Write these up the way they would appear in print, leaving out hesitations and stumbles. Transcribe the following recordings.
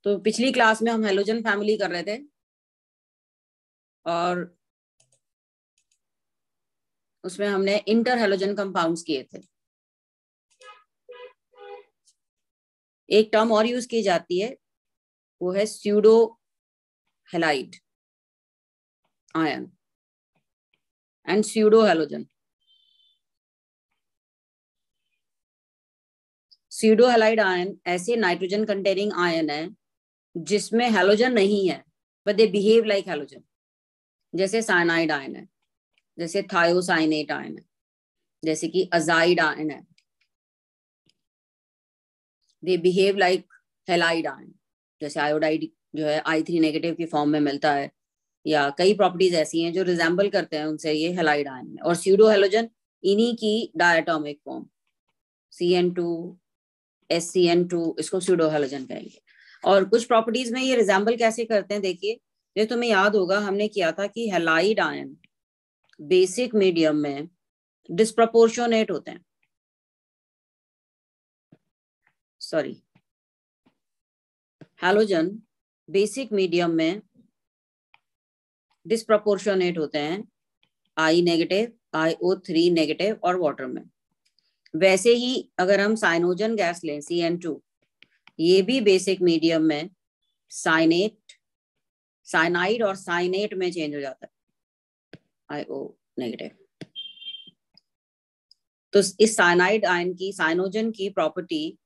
तो पिछली क्लास में हम हेलोजन फैमिली कर रहे थे और उसमें हमने इंटर हेलोजन कंपाउंड्स किए थे। एक टर्म और यूज की जाती है, वो है pseudo halide ion and pseudo halogen. Pseudo halide ion ऐसे नाइट्रोजन कंटेनिंग आयन है जिसमें हेलोजन नहीं है but they behave like halogen, जैसे साइनाइड आयन है, जैसे थायोसाइनेट आयन है, जैसे कि अजाइड आयन है। They behave like halide ion, जैसे आयोडाइड जो है I3 नेगेटिव की फॉर्म में मिलता है, या कई प्रॉपर्टीज ऐसी हैं जो रिजेंबल करते हैं उनसे, ये हेलाइड आयन है। और स्यूडो हेलोजन इन्हीं की डायटोमिक फॉर्म CN2 SCN2, इसको स्यूडो हेलोजन कहेंगे। और कुछ प्रॉपर्टीज में ये रिजेंबल कैसे करते हैं, देखिए, ये तुम्हें याद होगा हमने किया था कि हेलाइड आयन बेसिक मीडियम में डिस्प्रपोर्शनेट होते हैं, सॉरी, हैलोजन बेसिक मीडियम में डिस्प्रपोर्शनेट होते हैं I नेगेटिव, IO3 नेगेटिव और वाटर में। वैसे ही अगर हम साइनोजन गैस लें CN2, ये भी बेसिक मीडियम में साइनाइड और साइनेट में चेंज हो जाता है IO नेगेटिव। तो इस साइनाइड आयन की, साइनोजन की प्रॉपर्टी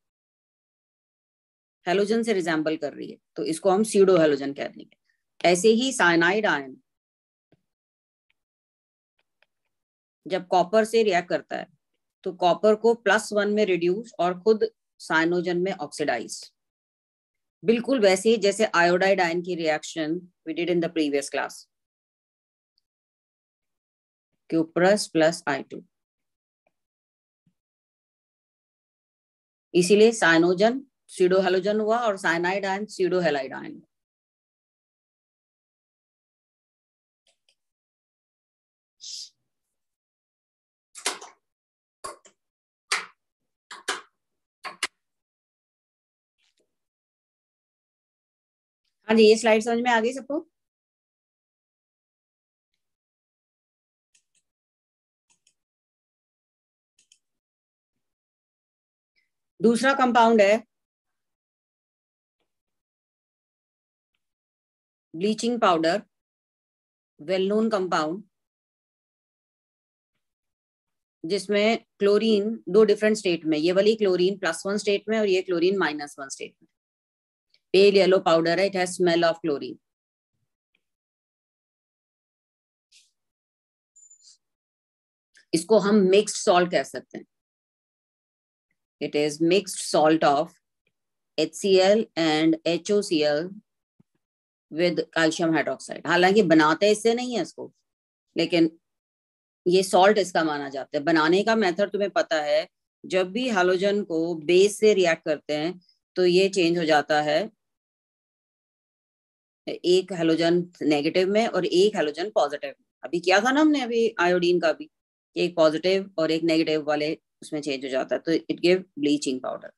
हेलोजन से रिजेंबल कर रही है, तो इसको हम स्यूडो हेलोजन कह देंगे। ऐसे ही साइनाइड आयन जब कॉपर से रिएक्ट करता है तो कॉपर को +1 में रिड्यूस और खुद साइनोजन में ऑक्सीडाइज, बिल्कुल वैसे ही जैसे आयोडाइड आयन की reaction we did in the previous class, cuprous plus I2। इसीलिए साइनोजन स्यूडो हेलोजन हुआ और cyanide ion pseudo halide ion. हाँ जी, ये स्लाइड समझ में आ गई सबको? दूसरा कंपाउंड है bleaching powder, well known compound, जिसमें क्लोरीन दो डिफरेंट स्टेट में, ये वाली क्लोरीन +1 स्टेट में और ये क्लोरीन -1 स्टेट में। पेल येलो पाउडर है, it has smell of chlorine. इसको हम मिक्स्ड सॉल्ट कह सकते हैं। It is mixed salt of HCl and HOCl with calcium hydroxide. हालांकि बनाते इससे नहीं है इसको, लेकिन ये सॉल्ट इसका माना जाता है। बनाने का मेथड तुम्हें पता है, जब भी हैलोजन को बेस से रिएक्ट करते हैं तो ये चेंज हो जाता है, एक हैलोजन नेगेटिव में और एक हैलोजन पॉजिटिव में। अभी किया था ना हमने, अभी आयोडीन का भी, एक पॉजिटिव और एक नेगेटिव वाले उसमें चेंज हो जाता है, तो it give bleaching powder.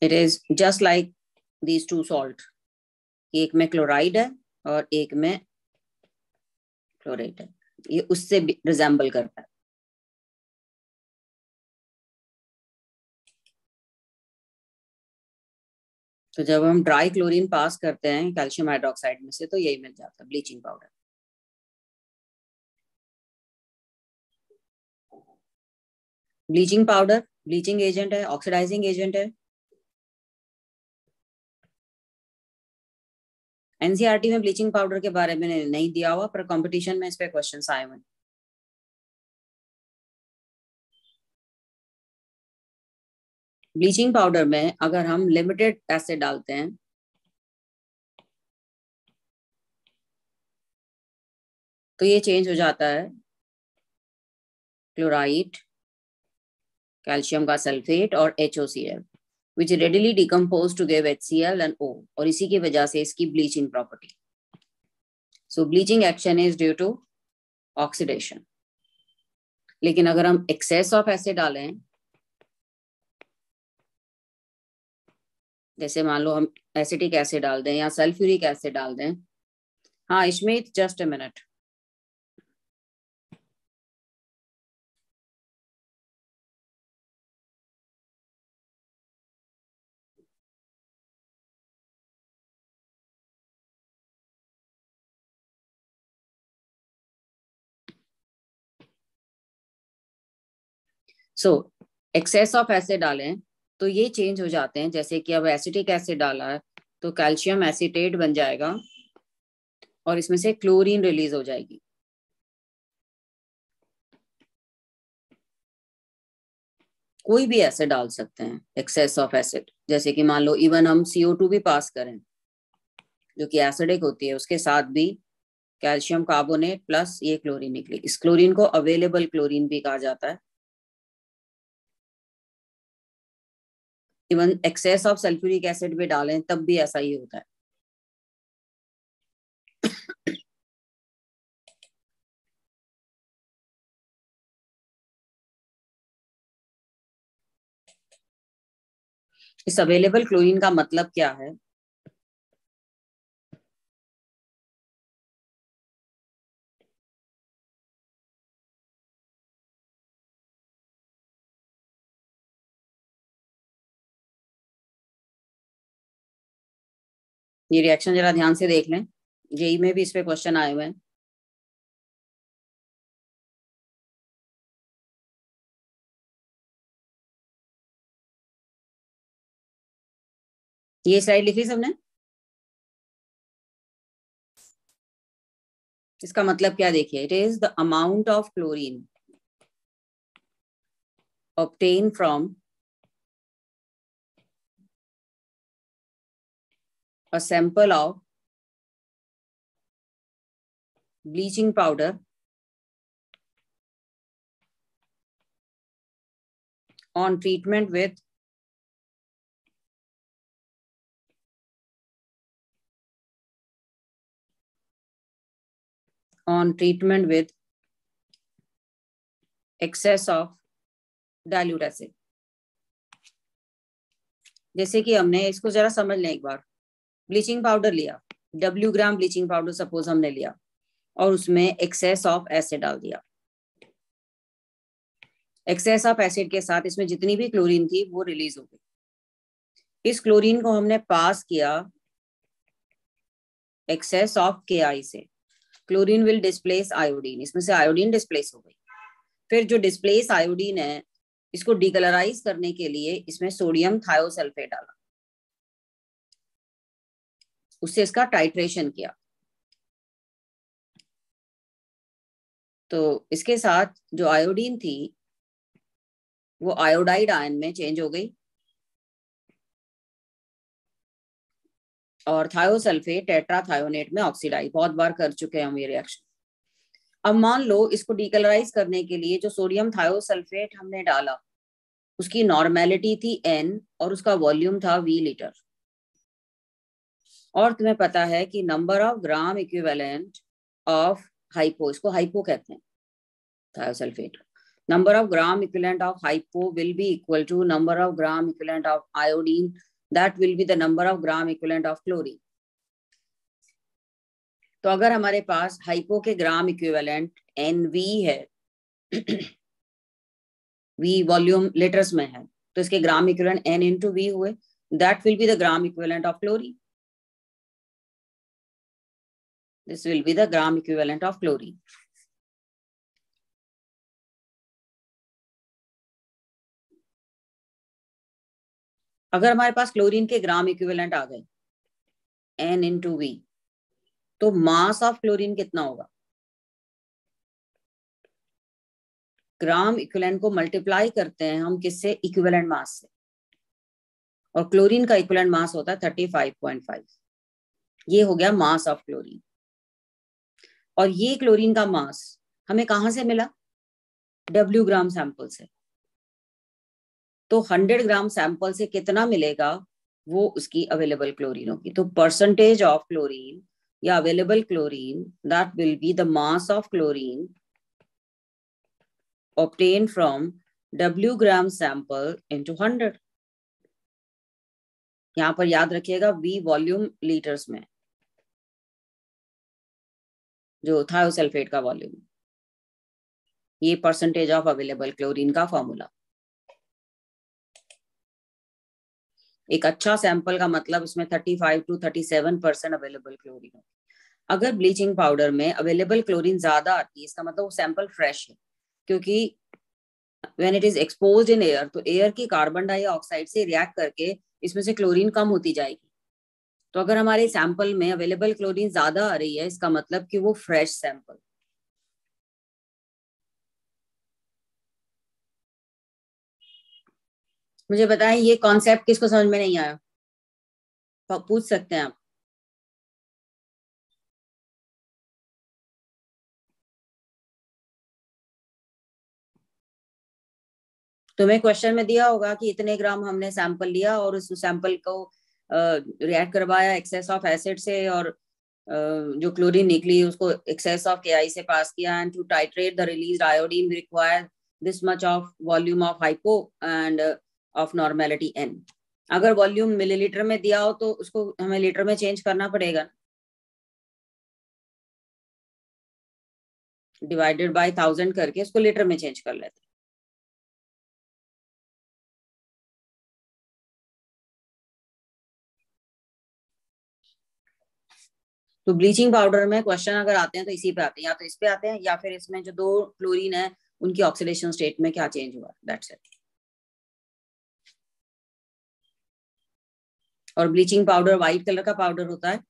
It is just like these two salt, एक में क्लोराइड है और एक में क्लोरेट है, ये उससे रिजेंबल करता है। तो जब हम ड्राई क्लोरीन पास करते हैं कैल्शियम हाइड्रोक्साइड में से, तो यही मिल जाता है bleaching powder. Bleaching powder bleaching agent है, ऑक्सीडाइजिंग एजेंट है। एनसीईआरटी में ब्लीचिंग पाउडर के बारे में नहीं दिया हुआ, पर कंपटीशन में इस पे क्वेश्चंस आए हुए। ब्लीचिंग पाउडर में अगर हम लिमिटेड एसिड डालते हैं तो ये चेंज हो जाता है क्लोराइड, कैल्शियम का सल्फेट और HOCl, which readily decompose to give HCl and O, और इसी की वजह से इसकी bleaching property. So bleaching action is due to oxidation. लेकिन अगर हम एक्सेस ऑफ एसिड डालें, जैसे मान लो हम एसिटिक एसिड डाल दें या सल्फ्यूरिक एसिड डाल दें, हाँ इसमें just a minute, so excess of acid डालें तो ये चेंज हो जाते हैं, जैसे कि अब एसिटिक एसिड डाला है तो कैल्शियम एसीटेट बन जाएगा और इसमें से क्लोरीन रिलीज हो जाएगी। कोई भी एसिड डाल सकते हैं एक्सेस ऑफ एसिड, जैसे कि मान लो इवन हम CO2 भी पास करें जो कि एसिडिक होती है, उसके साथ भी कैल्शियम कार्बोनेट प्लस ये क्लोरीन निकली, इस क्लोरीन को अवेलेबल क्लोरीन भी कहा जाता है। Even excess of sulphuric acid भी डालें तब भी ऐसा ही होता है। इस अवेलेबल क्लोरीन का मतलब क्या है? ये रिएक्शन जरा ध्यान से देख लें, जेई में भी इस पे क्वेश्चन आए हुए हैं। ये स्लाइड लिख ली सबने? इसका मतलब क्या देखिए, it is the amount of chlorine obtained from a sample of bleaching powder on treatment with excess of dilute acid। जैसे कि हमने इसको जरा समझ लें एक बार, ब्लीचिंग पाउडर लिया, W ग्राम ब्लीचिंग पाउडर सपोज हमने लिया और उसमें एक्सेस ऑफ एसिड डाल दिया। एक्सेस ऑफ एसिड के साथ इसमें जितनी भी क्लोरीन थी वो रिलीज हो गई। इस क्लोरीन को हमने पास किया एक्सेस ऑफ KI से, क्लोरीन विल डिस्प्लेस आयोडीन, इसमें से आयोडीन डिस्प्लेस हो गई। फिर जो डिस्प्लेस आयोडीन है इसको डिकलराइज करने के लिए इसमें सोडियम थायोसल्फेट डाला, उससे इसका टाइट्रेशन किया। तो इसके साथ जो आयोडीन थी वो आयोडाइड आयन में चेंज हो गई और थायोसल्फेट टेट्राथायोनेट में ऑक्सीडाइज। बहुत बार कर चुके हैं हम ये रिएक्शन। अब मान लो इसको डिकलराइज करने के लिए जो सोडियम थायोसल्फेट हमने डाला उसकी नॉर्मेलिटी थी N और उसका वॉल्यूम था V लीटर, और तुम्हें पता है कि number of gram equivalent of hypo, इसको हाइपो कहते हैं thiosulphate, number of gram equivalent of hypo will be equal to number of gram equivalent of iodine, that will be the number of gram equivalent of chlorine। तो अगर हमारे पास hypo के gram equivalent NV है V volume litres में है, तो इसके gram equivalent N into V हुए, that will be the gram equivalent of chlorine, this will be the gram equivalent of chlorine। अगर हमारे पास क्लोरीन के ग्राम इक्विवेलेंट आ गए N into V, तो मास ऑफ क्लोरीन कितना होगा? ग्राम इक्विवेलेंट को multiply करते हैं हम किससे? इक्विवेलेंट मास से, और क्लोरीन का इक्विवेलेंट मास होता है 35.5। ये हो गया मास ऑफ क्लोरीन। और ये क्लोरीन का मास हमें कहां से मिला? W ग्राम सैंपल से। तो 100 ग्राम सैंपल से कितना मिलेगा वो उसकी अवेलेबल क्लोरीन होगी। तो परसेंटेज ऑफ क्लोरीन या available chlorine, that will be the mass of chlorine obtained from W gram sample into 100. यहां पर याद रखिएगा V वॉल्यूम लीटर्स में, जो थायोसल्फेट का वॉल्यूम, ये परसेंटेज ऑफ अवेलेबल क्लोरीन का फॉर्मूला। एक अच्छा सैंपल का मतलब उसमें 35 to 37% अवेलेबल क्लोरीन है। अगर ब्लीचिंग पाउडर में अवेलेबल क्लोरीन ज्यादा आती है, इसका मतलब वो सैंपल फ्रेश है, क्योंकि when it is exposed in air, तो एयर की कार्बन डाइऑक्साइड से रिएक्ट करके इसमें से क्लोरीन कम होती जाएगी। तो अगर हमारे सैंपल में अवेलेबल क्लोरीन ज्यादा आ रही है, इसका मतलब कि वो फ्रेश सैंपल। मुझे बताएं ये कॉन्सेप्ट किसको समझ में नहीं आया, पूछ सकते हैं आप। तुम्हें क्वेश्चन में दिया होगा कि इतने ग्राम हमने सैंपल लिया और उस सैंपल को रिएक्ट करवाया एक्सेस ऑफ एसिड से, और जो क्लोरीन निकली उसको एक्सेस ऑफ केआई से पास किया, and to titrate the released iodine require this much of volume of hypo and of normality N. अगर वॉल्यूम मिलीलीटर में दिया हो तो उसको हमें लीटर में चेंज करना पड़ेगा, डिवाइडेड बाय 1000 करके उसको लीटर में चेंज कर लेते। तो ब्लीचिंग पाउडर में क्वेश्चन अगर आते हैं तो इसी पे आते हैं, या तो इस पे आते हैं या फिर इसमें जो दो क्लोरीन है उनकी ऑक्सीडेशन स्टेट में क्या चेंज हुआ, दैट्स इट। और ब्लीचिंग पाउडर व्हाइट कलर का पाउडर होता है,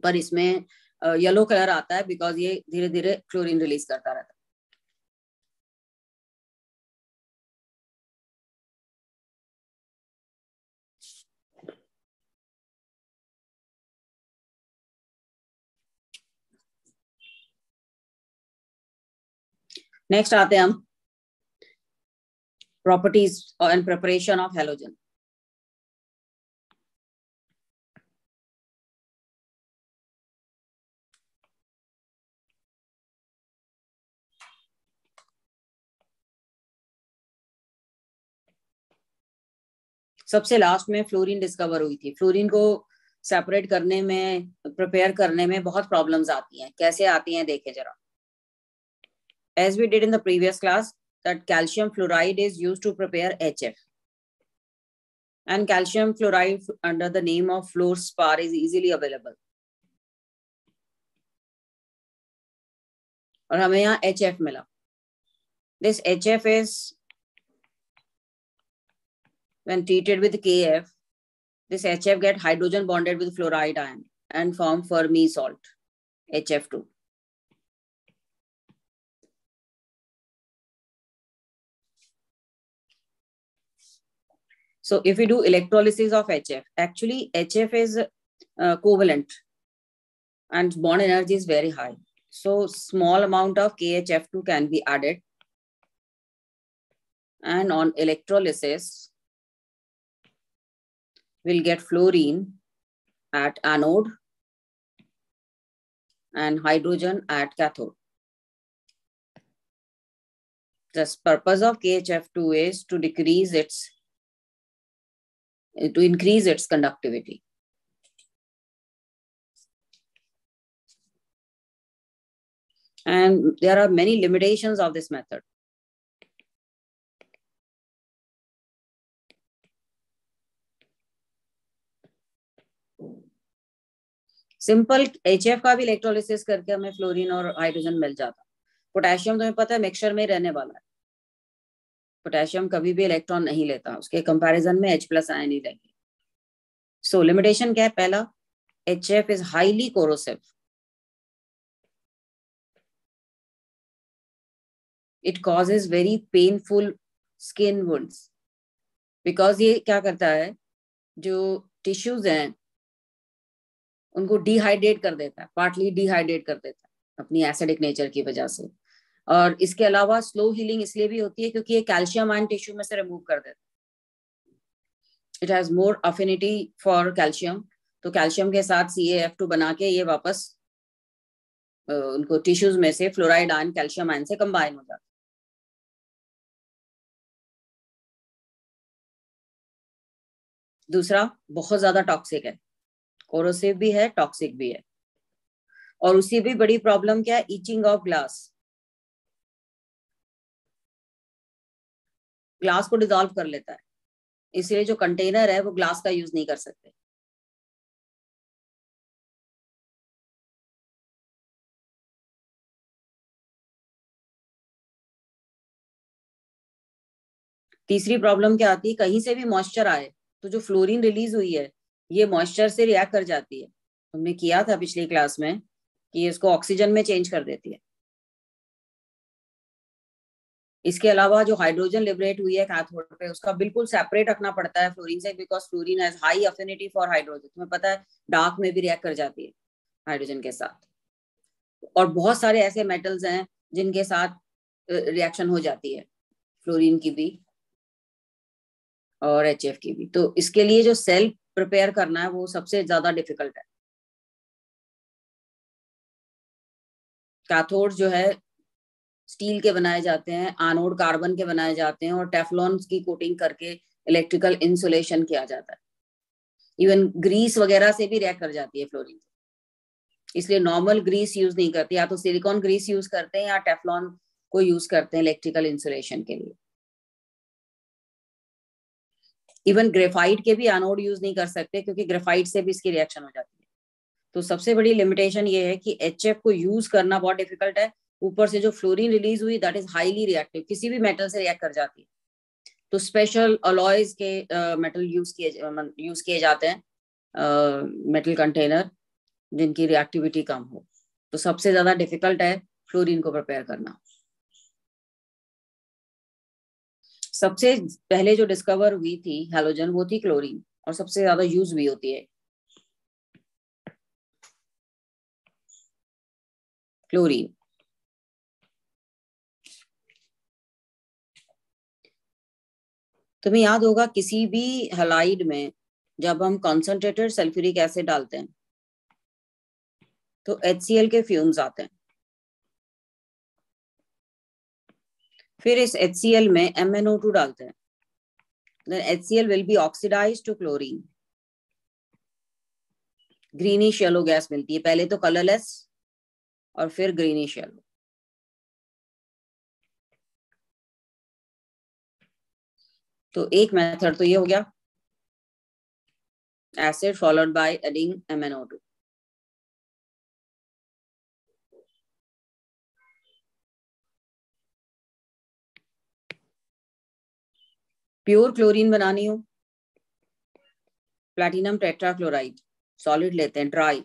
पर इसमें येलो कलर आता है बिकॉज ये धीरे धीरे क्लोरीन रिलीज करता रहता है। नेक्स्ट आते हैं हम properties and preparation of halogen. सबसे लास्ट में फ्लोरीन डिस्कवर हुई थी। फ्लोरीन को सेपरेट करने में, प्रिपेयर करने में बहुत प्रॉब्लम्स आती हैं। कैसे आती हैं देखें जरा। As we did in the previous class, that calcium fluoride is used to prepare HF, and calcium fluoride under the name of fluorspar is easily available. और हमें यहाँ HF मिला. This HF is, when treated with KF, this HF get hydrogen bonded with fluoride ion and form Fermi salt, HF2. So if we do electrolysis of HF, actually HF is covalent and bond energy is very high. So small amount of KHF2 can be added, and on electrolysis we'll get fluorine at anode and hydrogen at cathode. The purpose of KHF2 is to increase its conductivity. And there are many limitations of this method. Simple HF का भी electrolysis करके हमें fluorine और hydrogen मिल जाता। Potassium तुम्हें पता है mixture में रहने वाला है। पोटेशियम कभी भी इलेक्ट्रॉन नहीं लेता, उसके कंपैरिजन में H+ आयन ही लेंगे। सो लिमिटेशन क्या है? पहला, HF is highly corrosive, it causes very painful skin wounds, because ये क्या करता है, जो टिश्यूज हैं उनको डिहाइड्रेट कर देता है, पार्टली डिहाइड्रेट कर देता है अपनी एसिडिक नेचर की वजह से। और इसके अलावा स्लो हीलिंग इसलिए भी होती है क्योंकि ये कैल्शियम आयन टिश्यू में से रिमूव कर देता है। It has more affinity for calcium, तो कैल्शियम के साथ CaF2 बना के ये वापस उनको टिश्यूज में से फ्लोराइड आयन कैल्शियम आयन से कंबाइन हो जाता है। दूसरा बहुत ज्यादा टॉक्सिक है, कोरोसिव भी है, टॉक्सिक भी है। और उसकी भी बड़ी प्रॉब्लम क्या है, ईचिंग ऑफ ग्लास, ग्लास को डिसॉल्व कर लेता है, इसलिए जो कंटेनर है वो ग्लास का यूज नहीं कर सकते। तीसरी प्रॉब्लम क्या आती है, कहीं से भी मॉइस्चर आए तो जो फ्लोरीन रिलीज हुई है ये मॉइस्चर से रिएक्ट कर जाती है, हमने किया था पिछली क्लास में कि इसको ऑक्सीजन में चेंज कर देती है। इसके अलावा जो हाइड्रोजन लिबरेट हुई है कैथोड पे उसका बिल्कुल सेपरेट रखना पड़ता है फ्लोरीन से, because fluorine has high affinity for hydrogen, तुम्हें पता है डार्क में भी रिएक्ट कर जाती है हाइड्रोजन के साथ। और बहुत सारे ऐसे मेटल्स हैं जिनके साथ रिएक्शन हो जाती है, फ्लोरीन की भी और HF की भी। तो इसके लिए जो सेल प्रिपेयर करना है वो सबसे ज्यादा डिफिकल्ट है। कैथोड जो है स्टील के बनाए जाते हैं, एनोड कार्बन के बनाए जाते हैं, और टेफलॉन की कोटिंग करके इलेक्ट्रिकल इंसुलेशन किया जाता है। इवन ग्रीस वगैरह से भी रिएक्ट कर जाती है फ्लोरीन, इसलिए नॉर्मल ग्रीस यूज नहीं करती, या तो सिलिकॉन ग्रीस यूज करते हैं या टेफलॉन को यूज करते हैं इलेक्ट्रिकल इंसुलेशन के लिए। इवन ग्रेफाइट के भी एनोड यूज नहीं कर सकते क्योंकि ग्रेफाइट से भी इसकी रिएक्शन हो जाती है। तो सबसे बड़ी लिमिटेशन ये है कि HF को यूज करना बहुत डिफिकल्ट है, ऊपर से जो फ्लोरीन रिलीज हुई दैट इज हाईली रिएक्टिव, किसी भी मेटल से रिएक्ट कर जाती है। तो स्पेशल अलॉयज के मेटल यूज किए जाते हैं, मेटल कंटेनर जिनकी रिएक्टिविटी कम हो। तो सबसे ज्यादा डिफिकल्ट है फ्लोरीन को प्रिपेयर करना। सबसे पहले जो डिस्कवर हुई थी हैलोजन वो थी क्लोरीन, और सबसे ज्यादा यूज भी होती है क्लोरीन। तुम्हें याद होगा किसी भी हैलाइड में जब हम कॉन्सेंट्रेटेड सल्फ्यूरिक एसिड डालते हैं तो HCl के फ्यूम्स आते हैं, फिर इस HCl में MnO2 डालते हैं, then HCl will be oxidized to chlorine, greenish yellow gas मिलती है, पहले तो कलरलेस और फिर ग्रीनिश येलो। तो एक मेथड तो ये हो गया, acid followed by adding MnO2। Pure chlorine बनानी हो, प्लैटिनम टेट्राक्लोराइड सॉलिड लेते हैं ड्राई,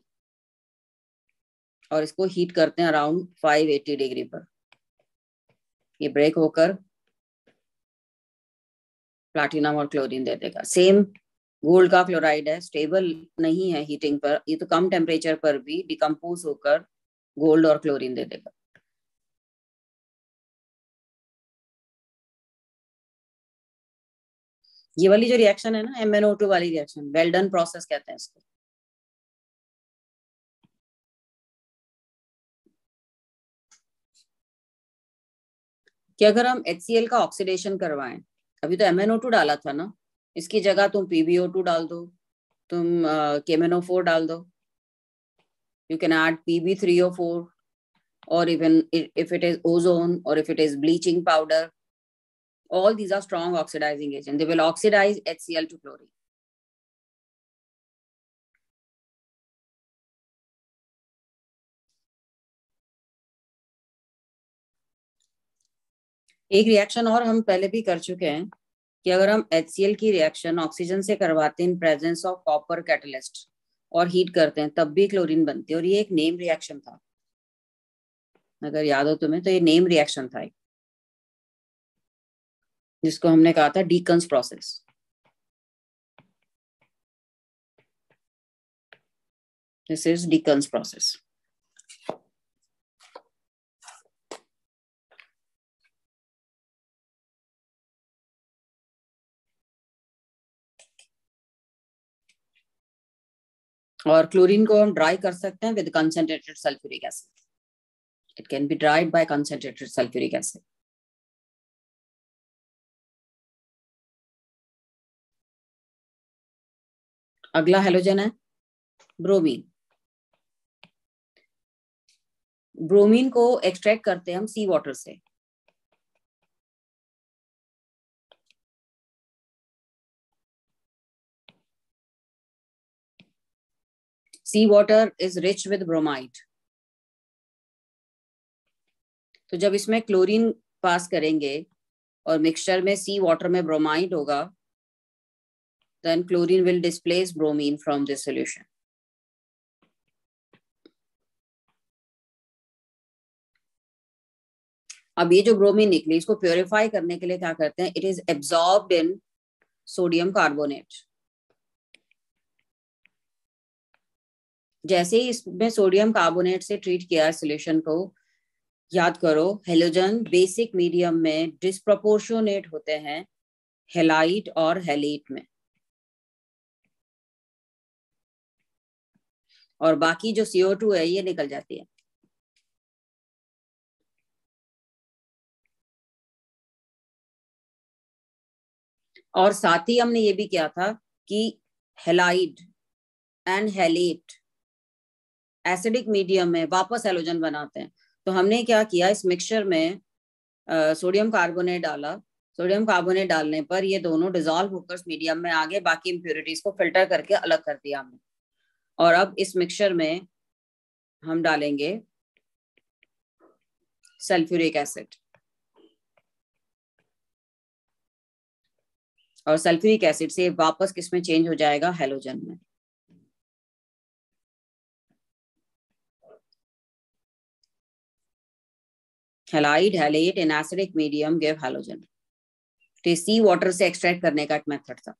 और इसको हीट करते हैं अराउंड 580 डिग्री पर, ये ब्रेक होकर प्लैटिनम और क्लोरीन दे देगा। सेम गोल्ड का क्लोराइड है, स्टेबल नहीं है हीटिंग पर, ये तो कम टेम्परेचर पर भी डिकम्पोज होकर गोल्ड और क्लोरीन दे देगा। ये वाली जो रिएक्शन है ना MnO2 वाली रिएक्शन, वेल डन प्रोसेस कहते हैं इसको। कि अगर हम HCl का ऑक्सीडेशन करवाएं, अभी तो MnO2 डाला था ना, इसकी जगह तुम PbO2 डाल दो, तुम KMnO4 डाल दो, you can add Pb3O4, or even if it is ozone or if it is bleaching powder, all these are strong oxidizing agents, they will oxidize HCl to chlorine. एक रिएक्शन और हम पहले भी कर चुके हैं कि अगर हम HCl की रिएक्शन ऑक्सीजन से करवाते हैं in presence of copper catalyst और हीट करते हैं तब भी क्लोरीन बनती है, और ये एक नेम रिएक्शन था, अगर याद हो तुम्हें तो ये नेम रिएक्शन था जिसको हमने कहा था Deacon's process. This is Deacon's process. और क्लोरीन को हम ड्राई कर सकते हैं with concentrated sulphuric acid, it can be dried by concentrated sulphuric acid. अगला हेलोजन है ब्रोमीन। ब्रोमीन को एक्सट्रैक्ट करते हैं हम सी वाटर से। Sea water is rich with bromide. तो जब इसमें क्लोरीन पास करेंगे और मिक्सचर में सी वाटर में ब्रोमाइड होगा, then chlorine will displace bromine from this solution. अब ये जो ब्रोमीन निकली, इसको प्योरीफाई करने के लिए क्या करते हैं, it is absorbed in sodium carbonate. जैसे ही इसमें सोडियम कार्बोनेट से ट्रीट किया सोल्यूशन को, याद करो हेलोजन बेसिक मीडियम में डिस्प्रोपोर्शनेट होते हैं हेलाइट और हेलेट में, और बाकी जो CO2 है ये निकल जाती है। और साथ ही हमने ये भी किया था कि halide and Hallett acidic medium में वापस हेलोजन बनाते हैं। तो हमने क्या किया, इस मिक्सचर में सोडियम कार्बोनेट डाला। सोडियम कार्बोनेट डालने पर ये दोनों डिसॉल्व होकर मीडियम में आ गए, बाकी इम्प्योरिटीज को फिल्टर करके अलग कर दिया हमने। और अब इस मिक्सचर में हम डालेंगे सल्फ्यूरिक एसिड, और सल्फ्यूरिक एसिड से वापस किसमें चेंज हो जाएगा, हेलोजन में। Halide Hallett in acidic medium give halogen. तो सी वाटर से एक्सट्रैक्ट करने का एक मेथड था।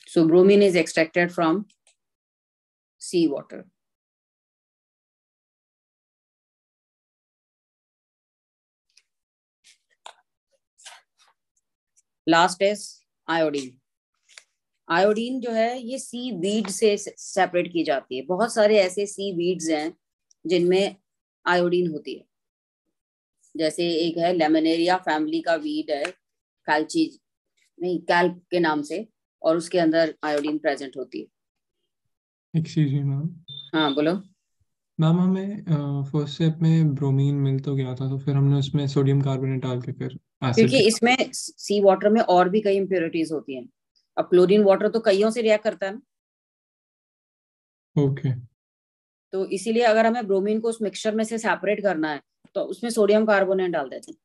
So bromine is extracted from sea water. Last is iodine. Iodine जो है ये सी वीड से सेपरेट की जाती है। बहुत सारे ऐसे सी वीड्स हैं जिनमें आयोडीन होती है। जैसे एक है लेमनेरिया फैमिली का वीड है, कैल्ची नहीं कैल्प के नाम से, और उसके अंदर आयोडीन प्रेजेंट होती है। Excuse me ma'am. हाँ बोलो। मैम हमें फर्स्ट स्टेप में ब्रोमीन मिल तो गया था, तो फिर हमने उसमें सोडियम कार्बोनेट डाल के फिर एसिड क्योंकि इसमें सी वाटर में और भी कई इम्प्योरिटीज होती हैं। अब क्लोरीन वाटर तो कईयों से रिएक्ट करता है ना। ओके। तो इसीलिए अगर हमें ब्रोमीन को उस मिक्सचर में से सेपरेट करना है तो उसमें सोडियम कार्बोनेट डाल देते हैं,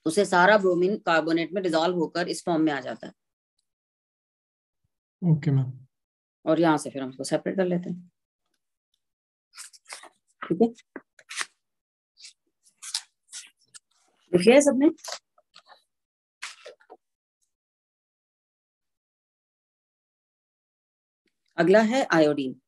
उसे सारा ब्रोमीन कार्बोनेट में डिसॉल्व होकर इस फॉर्म में आ जाता है। Okay ma'am. और यहाँ से फिर हम उसको सेपरेट कर लेते हैं। ठीक है, लिखिए सबने। अगला है आयोडीन।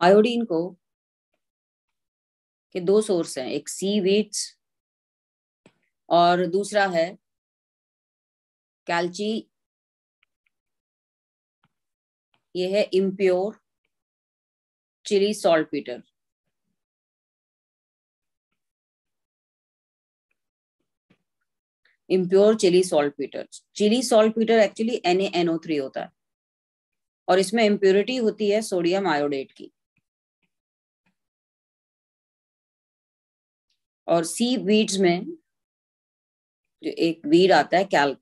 आयोडीन को के दो सोर्स हैं, एक सी वीड्स और दूसरा है कैल्ची। ये है impure Chile saltpetre. Impure Chile saltpetre, Chile saltpetre actually NaNO3 होता है, और इसमें इम्प्योरिटी होती है सोडियम आयोडेट की। और सी वीड्स में जो एक वीड आता है कैल्प,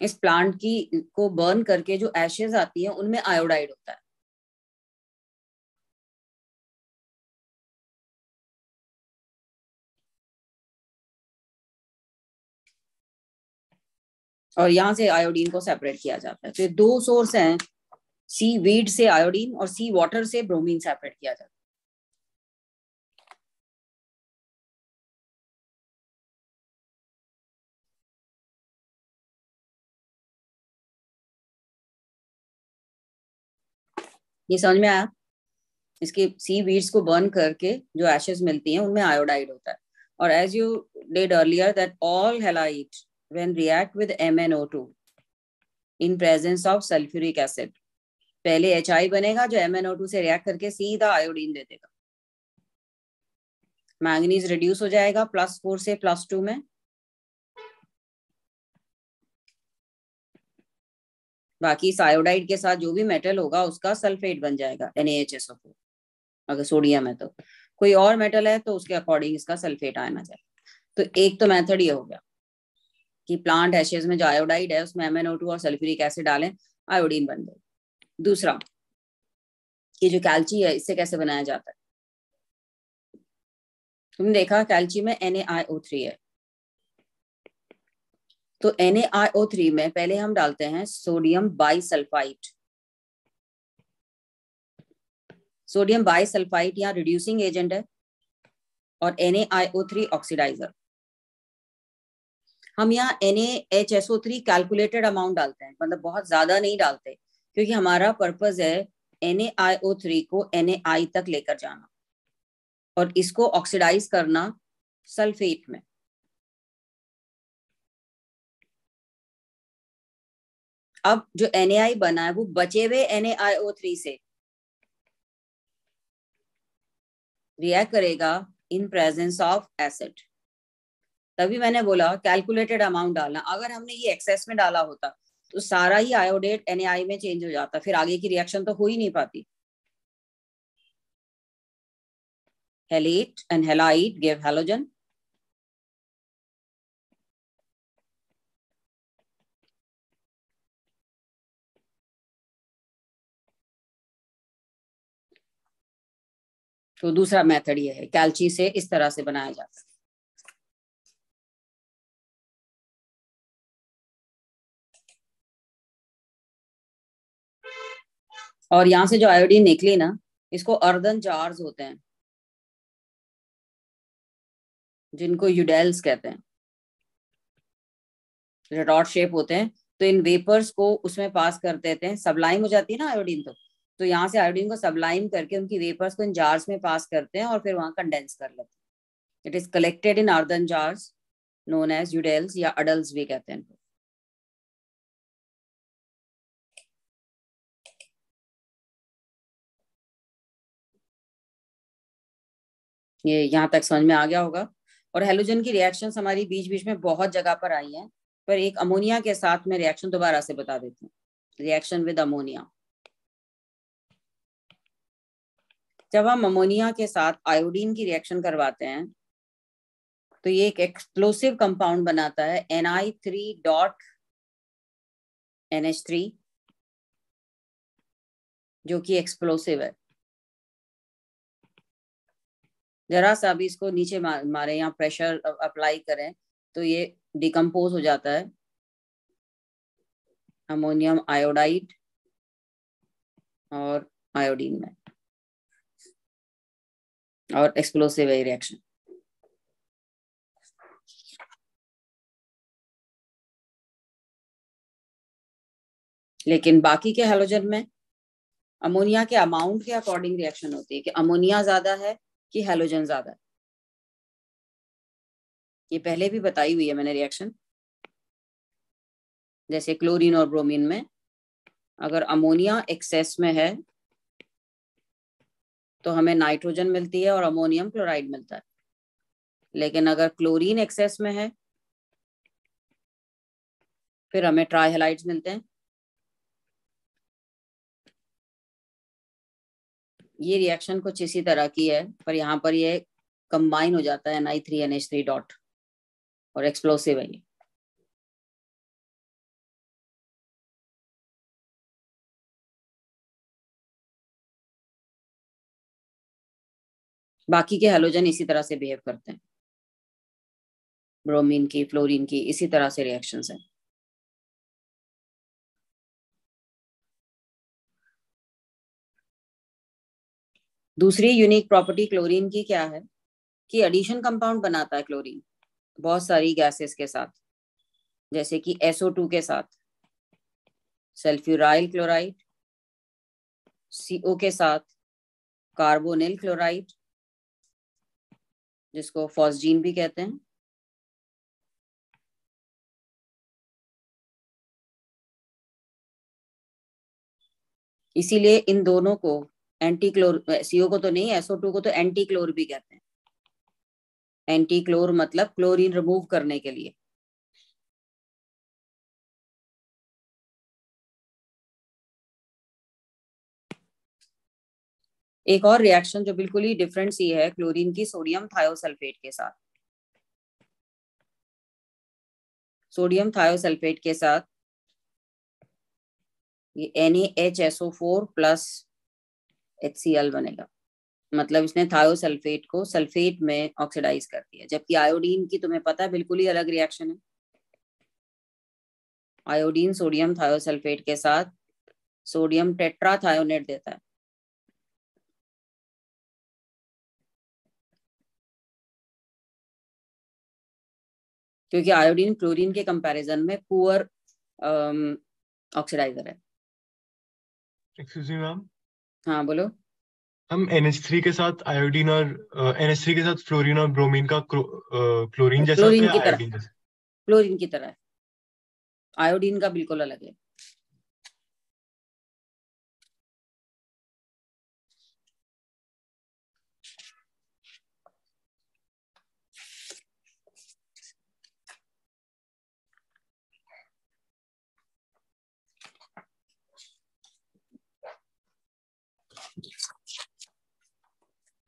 इस प्लांट की को बर्न करके जो एशेज आती है उनमें आयोडाइड होता है। और यहाँ से आयोडीन को सेपरेट किया जाता है। तो ये दो सोर्स हैं, सी वीड से आयोडीन और सी वाटर से ब्रोमीन सेपरेट किया जाता है। ये समझ में आया? इसके सी वीड्स को बर्न करके जो एशेज मिलती हैं उनमें आयोडाइड होता है। और as you did earlier that all halide when react with MnO2 in presence of sulfuric acid, पहले HI बनेगा जो MnO2 से रिएक्ट करके सीधा आयोडीन दे देगा। मैंगनीज रिड्यूस हो जाएगा +4 से +2 में, बाकी इस आयोडाइड के साथ जो भी मेटल होगा उसका सल्फेट बन जाएगा NaHSO4। अगर सोडियम है तो, कोई और मेटल है तो उसके अकॉर्डिंग इसका सल्फेट आना जाएगा। तो एक तो मेथड ये हो गया कि प्लांट एशेज में जो आयोडाइड है उसमें MnO2 और सल्फ्यूरिक एसिड डालें, आयोडीन बन जाए। दूसरा कि जो कैल्ची है इससे कैसे बनाया जाता है, तुमने देखा कैल्ची में NaIO3 है, तो NaIO3 में पहले हम डालते हैं सोडियम बाइसल्फाइड। सोडियम बाइसल्फाइड यहाँ रिड्यूसिंग एजेंट है और NaIO3 ऑक्सीडाइजर। हम यहाँ NaHSO3 कैलकुलेटेड अमाउंट डालते हैं, मतलब बहुत ज्यादा नहीं डालते, क्योंकि हमारा पर्पस है NaIO3 को Na तक लेकर जाना और इसको ऑक्सीडाइज करना सल्फेट में। अब जो Na बना है वो बचे हुए NaIO3 से रिएक्ट करेगा इन प्रेजेंस ऑफ एसिड। तभी मैंने बोला कैलकुलेटेड अमाउंट डालना। अगर हमने ये एक्सेस में डाला होता तो सारा ही आयोडेट Na में चेंज हो जाता, फिर आगे की रिएक्शन तो हो ही नहीं पाती। Halate and halide give halogen. तो दूसरा मेथड ये है, कैल्ची से इस तरह से बनाया जाता है। और यहां से जो आयोडीन निकली ना, इसको अर्दन जार्स होते हैं जिनको यूडेल्स कहते हैं, रॉड शेप होते हैं। तो इन वेपर्स को उसमें पास कर देते हैं, सबलाइम हो जाती है ना आयोडीन, तो यहाँ से आयोडीन को सबलाइम करके उनकी वेपर्स को इन जार्स में पास करते हैं और फिर वहां कंडेंस कर लेते हैं। It is collected in earthen jars known as udels या अडल्स भी कहते हैं। ये यहाँ तक समझ में आ गया होगा। और हेलोजन की रिएक्शंस हमारी बीच बीच में बहुत जगह पर आई हैं, पर एक अमोनिया के साथ में रिएक्शन दोबारा से बता देती हूँ। रिएक्शन विद अमोनिया, जब हम अमोनिया के साथ आयोडीन की रिएक्शन करवाते हैं तो ये एक एक्सप्लोसिव कंपाउंड बनाता है Ni3.NH3, जो कि एक्सप्लोसिव है। जरा सा भी इसको नीचे मारे या प्रेशर अप्लाई करें तो ये डिकम्पोज हो जाता है अमोनियम आयोडाइड और आयोडीन में, और एक्सप्लोसिव है रिएक्शन। लेकिन बाकी के हैलोजन में अमोनिया के अमाउंट के अकॉर्डिंग रिएक्शन होती है कि अमोनिया ज्यादा है कि हैलोजन ज्यादा है। ये पहले भी बताई हुई है मैंने रिएक्शन। जैसे क्लोरीन और ब्रोमीन में अगर अमोनिया एक्सेस में है तो हमें नाइट्रोजन मिलती है और अमोनियम क्लोराइड मिलता है, लेकिन अगर क्लोरीन एक्सेस में है फिर हमें ट्राइहैलाइड्स मिलते हैं। ये रिएक्शन कुछ इसी तरह की है, पर यहाँ पर ये कंबाइन हो जाता है Ni3NH3 डॉट और एक्सप्लोसिव है ये। बाकी के हैलोजन इसी तरह से बिहेव करते हैं, ब्रोमीन की, फ्लोरीन की, इसी तरह से रिएक्शंस हैं। दूसरी यूनिक प्रॉपर्टी क्लोरीन की क्या है कि एडिशन कंपाउंड बनाता है क्लोरीन बहुत सारी गैसेस के साथ, जैसे कि SO2 के साथ सल्फ्यूराइल क्लोराइड, CO के साथ कार्बोनिल क्लोराइड, जिसको फॉस्जीन भी कहते हैं। इसीलिए इन दोनों को एंटी क्लोर, CO को तो नहीं, SO2 को तो एंटी क्लोर भी कहते हैं। एंटी क्लोर मतलब क्लोरीन रिमूव करने के लिए। एक और रिएक्शन जो बिल्कुल ही डिफरेंट सी है क्लोरीन की, सोडियम थायोसल्फेट के साथ। सोडियम थायोसल्फेट के साथ ये NaHSO4 प्लस HCl बनेगा। मतलब इसने थायोसल्फेट को सल्फेट में ऑक्सीडाइज कर दिया, जबकि आयोडीन की तुम्हें पता है बिल्कुल ही अलग रिएक्शन है। आयोडीन सोडियम थायोसल्फेट के साथ सोडियम टेट्राथायोनेट देता है। क्योंकि आयोडीन क्लोरीन के कंपैरिजन में पुअर ऑक्सीडाइजर है। एक्सक्यूज मी मैम, हाँ बोलो। हम NH3 के साथ आयोडीन और NH3 के साथ फ्लोरीन और ब्रोमीन का क्लोरीन जैसा होता क्लोरीन है की या तरह, आयोडीन जैसा? क्लोरीन की तरह है। आयोडीन का बिल्कुल अलग है।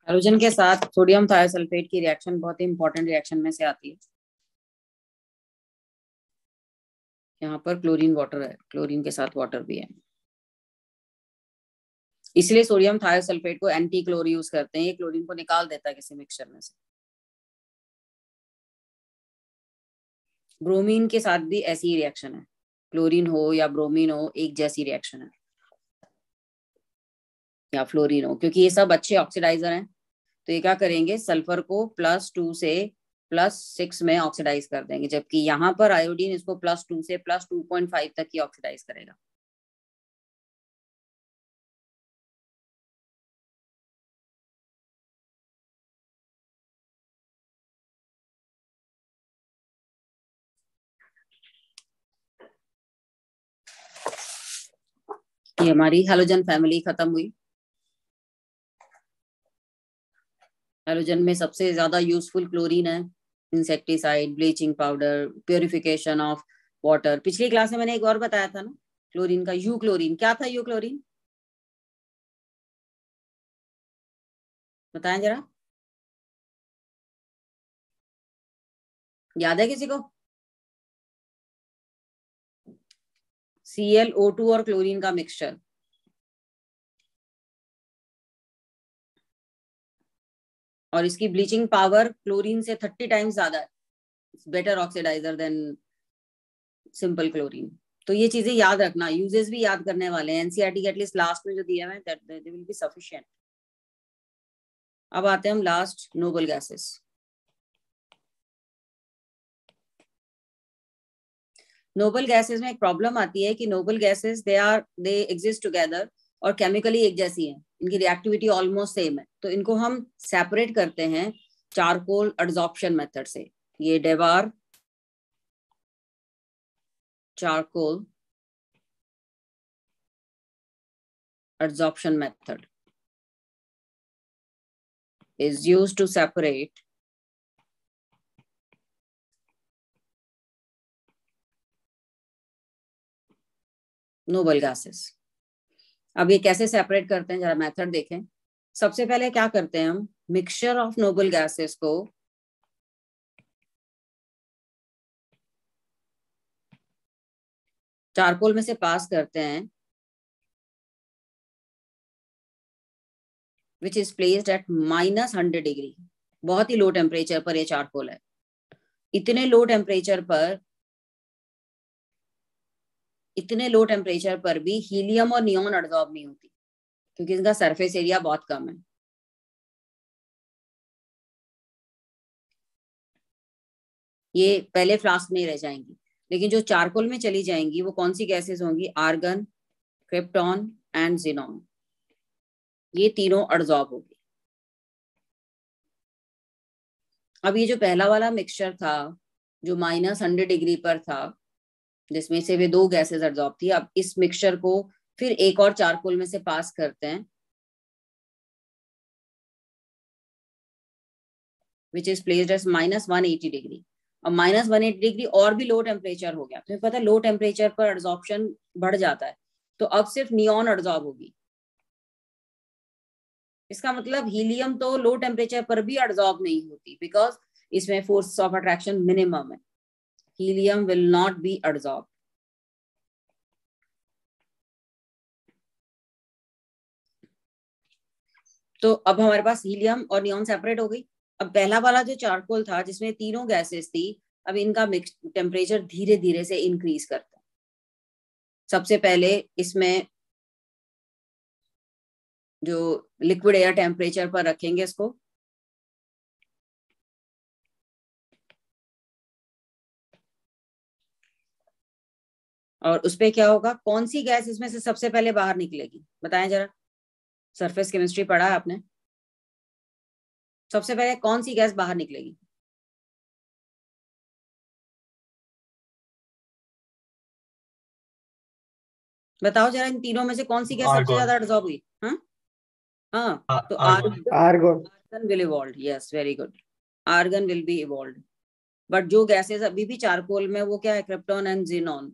हैलोजन के साथ सोडियम थायोसल्फेट की रिएक्शन बहुत ही इंपॉर्टेंट रिएक्शन में से आती है। यहाँ पर क्लोरीन वाटर है, क्लोरीन के साथ वाटर भी है, इसलिए सोडियम थायोसल्फेट को एंटी क्लोर यूज करते हैं। ये क्लोरीन को निकाल देता है किसी मिक्सचर में से। ब्रोमीन के साथ भी ऐसी ही रिएक्शन है, क्लोरीन हो या ब्रोमीन हो एक जैसी रिएक्शन है, या फ्लोरीन हो, क्योंकि ये सब अच्छे ऑक्सीडाइजर हैं। तो ये क्या करेंगे, सल्फर को +2 से +6 में ऑक्सीडाइज कर देंगे, जबकि यहाँ पर आयोडीन इसको +2 से +2.5 तक ही ऑक्सीडाइज करेगा। ये हमारी हैलोजन फैमिली खत्म हुई। हैलोजन में सबसे ज्यादा यूजफुल क्लोरीन है, insecticide, bleaching powder, purification of water. पिछली क्लास में मैंने एक और बताया था ना क्लोरीन का, यू क्लोरीन। क्या था यू क्लोरीन, बताएं जरा, याद है किसी को? ClO2 और क्लोरीन का मिक्सचर। और इसकी ब्लीचिंग पावर क्लोरीन से 30 टाइम्स ज्यादा है, better oxidiser than simple chlorine. तो ये चीजें याद रखना, यूजेस भी याद करने वाले हैं। एनसीईआरटी के एटलीस्ट लास्ट में जो दिया है that they will be sufficient. अब आते हैं हम last, noble gases. Noble gases में एक प्रॉब्लम आती है कि noble gases they exist together और केमिकली एक जैसी है, इनकी रिएक्टिविटी ऑलमोस्ट सेम है। तो इनको हम सेपरेट करते हैं चारकोल एडसॉर्प्शन मेथड से। ये डेवार charcoal adsorption method is used to separate noble gases। अब ये कैसे सेपरेट करते हैं जरा मेथड देखें। सबसे पहले क्या करते हैं हम, मिक्सचर ऑफ नोबल गैसेस को चारकोल में से पास करते हैं, which is placed at -100 degree. बहुत ही लो टेम्परेचर पर ये चारकोल है। इतने लो टेम्परेचर पर भी हीलियम और नियॉन एडसॉर्ब नहीं होती, क्योंकि इनका सरफेस एरिया बहुत कम है। ये पहले फ्लास्क में रह जाएंगी, लेकिन जो चारकोल में चली जाएंगी वो कौन सी गैसेस होंगी, आर्गन, क्रिप्टॉन एंड जिनॉन। ये तीनों एडसॉर्ब होगी। अब ये जो पहला वाला मिक्सचर था जो -100 डिग्री पर था, जिसमें से वे 2 गैसेस एब्जॉर्ब थी, अब इस मिक्सचर को फिर एक और चारकोल में से पास करते हैं, which is placed at -180 degree. अब -180 डिग्री और भी लो टेम्परेचर हो गया, तुम्हें पता है लो टेम्परेचर पर एब्जॉर्प्शन बढ़ जाता है, तो अब सिर्फ नियॉन एब्जॉर्ब होगी। इसका मतलब हीलियम तो लो टेम्परेचर पर भी एब्जॉर्ब नहीं होती, बिकॉज इसमें फोर्स ऑफ अट्रैक्शन मिनिमम है। Helium will not be absorb. तो अब हमारे पास हीलियम और नियॉन सेपरेट हो गई। अब पहला वाला जो चारकोल था जिसमें तीनों गैसेस थी, अब इनका मिक्स टेम्परेचर धीरे धीरे से इंक्रीज करता है। सबसे पहले इसमें जो लिक्विड एयर टेम्परेचर पर रखेंगे इसको, और उसपे क्या होगा, कौन सी गैस इसमें से सबसे पहले बाहर निकलेगी, बताएं जरा। सरफेस केमिस्ट्री पढ़ा है आपने, सबसे पहले कौन सी गैस बाहर निकलेगी? बताओ जरा, इन तीनों में से कौन सी गैस सबसे आर्गन। ज्यादा एब्जॉर्ब हुई? हाँ हाँ, तो argon. Argon will evolve. Yes, very good, argon will be evolve. But जो गैसेस अभी भी चारकोल में, वो क्या है, krypton and xenon,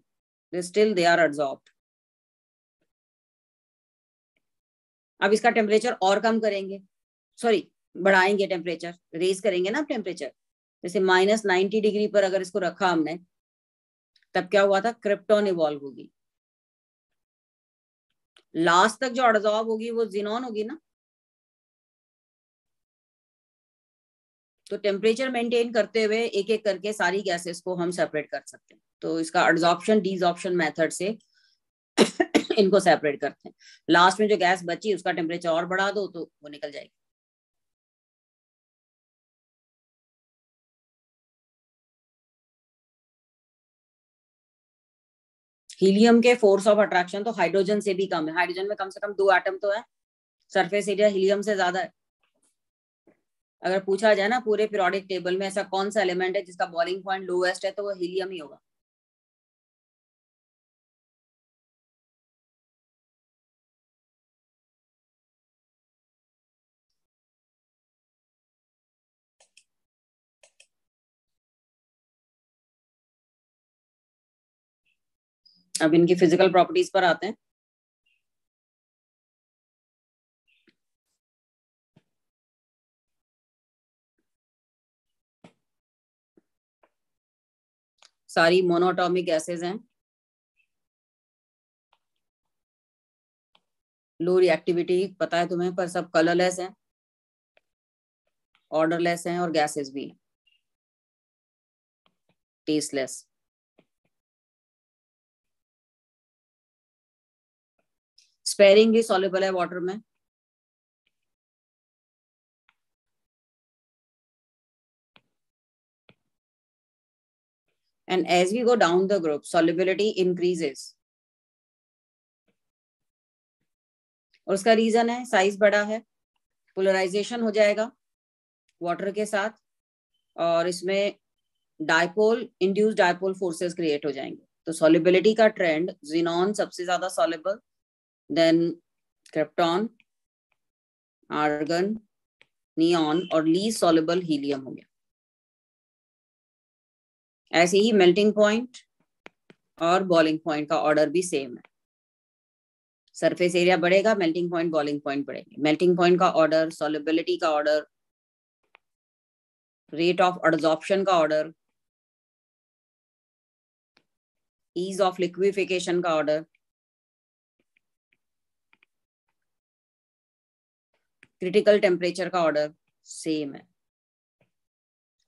still they are absorbed. अब इसका टेम्परेचर और कम करेंगे, सॉरी बढ़ाएंगे, टेम्परेचर रेज करेंगे ना टेम्परेचर। जैसे -90 डिग्री पर अगर इसको रखा हमने, तब क्या हुआ था, क्रिप्टॉन इवॉल्व होगी। लास्ट तक जो एब्जॉर्ब होगी वो ज़ीनॉन होगी ना। तो टेम्परेचर मेंटेन करते हुए एक एक करके सारी गैसेस को हम सेपरेट कर सकते हैं। तो इसका एड्सॉर्प्शन डीसॉर्प्शन मेथड से इनको सेपरेट करते हैं। लास्ट में जो गैस बची उसका टेम्परेचर और बढ़ा दो तो वो निकल जाएगी। हीलियम के फोर्स ऑफ अट्रैक्शन तो हाइड्रोजन से भी कम है। हाइड्रोजन में कम से कम 2 एटम तो है, सरफेस एरिया हीलियम से ज्यादा है। अगर पूछा जाए ना पूरे पीरियोडिक टेबल में ऐसा कौन सा एलिमेंट है जिसका बॉइलिंग पॉइंट लोएस्ट है, तो वो हीलियम ही होगा। अब इनकी फिजिकल प्रॉपर्टीज पर आते हैं। सारी मोनोएटॉमिक गैसेस हैं, लो रिएक्टिविटी पता है तुम्हें, पर सब कलरलेस हैं, ऑर्डरलेस हैं, और गैसेस भी टेस्टलेस। स्पेरिंगली सॉल्युबल है वाटर में। And as we go down the group, solubility increases. और उसका रीजन है साइज बड़ा है, पोलराइजेशन हो जाएगा वाटर के साथ, और इसमें dipole induced dipole forces create हो जाएंगे। तो सॉल्युबिलिटी का ट्रेंड, ज़ीनॉन सबसे ज्यादा soluble, then krypton, argon, neon, और लीस्ट सॉल्युबल हीलियम हो गया। ऐसे ही मेल्टिंग पॉइंट और बॉइलिंग पॉइंट का ऑर्डर भी सेम है। सरफेस एरिया बढ़ेगा, मेल्टिंग पॉइंट बॉइलिंग पॉइंट बढ़ेगी। मेल्टिंग पॉइंट का ऑर्डर, सॉल्युबिलिटी का ऑर्डर, रेट ऑफ एडसॉर्प्शन का ऑर्डर, ईज ऑफ लिक्विफिकेशन का ऑर्डर, क्रिटिकल टेम्परेचर का ऑर्डर सेम है।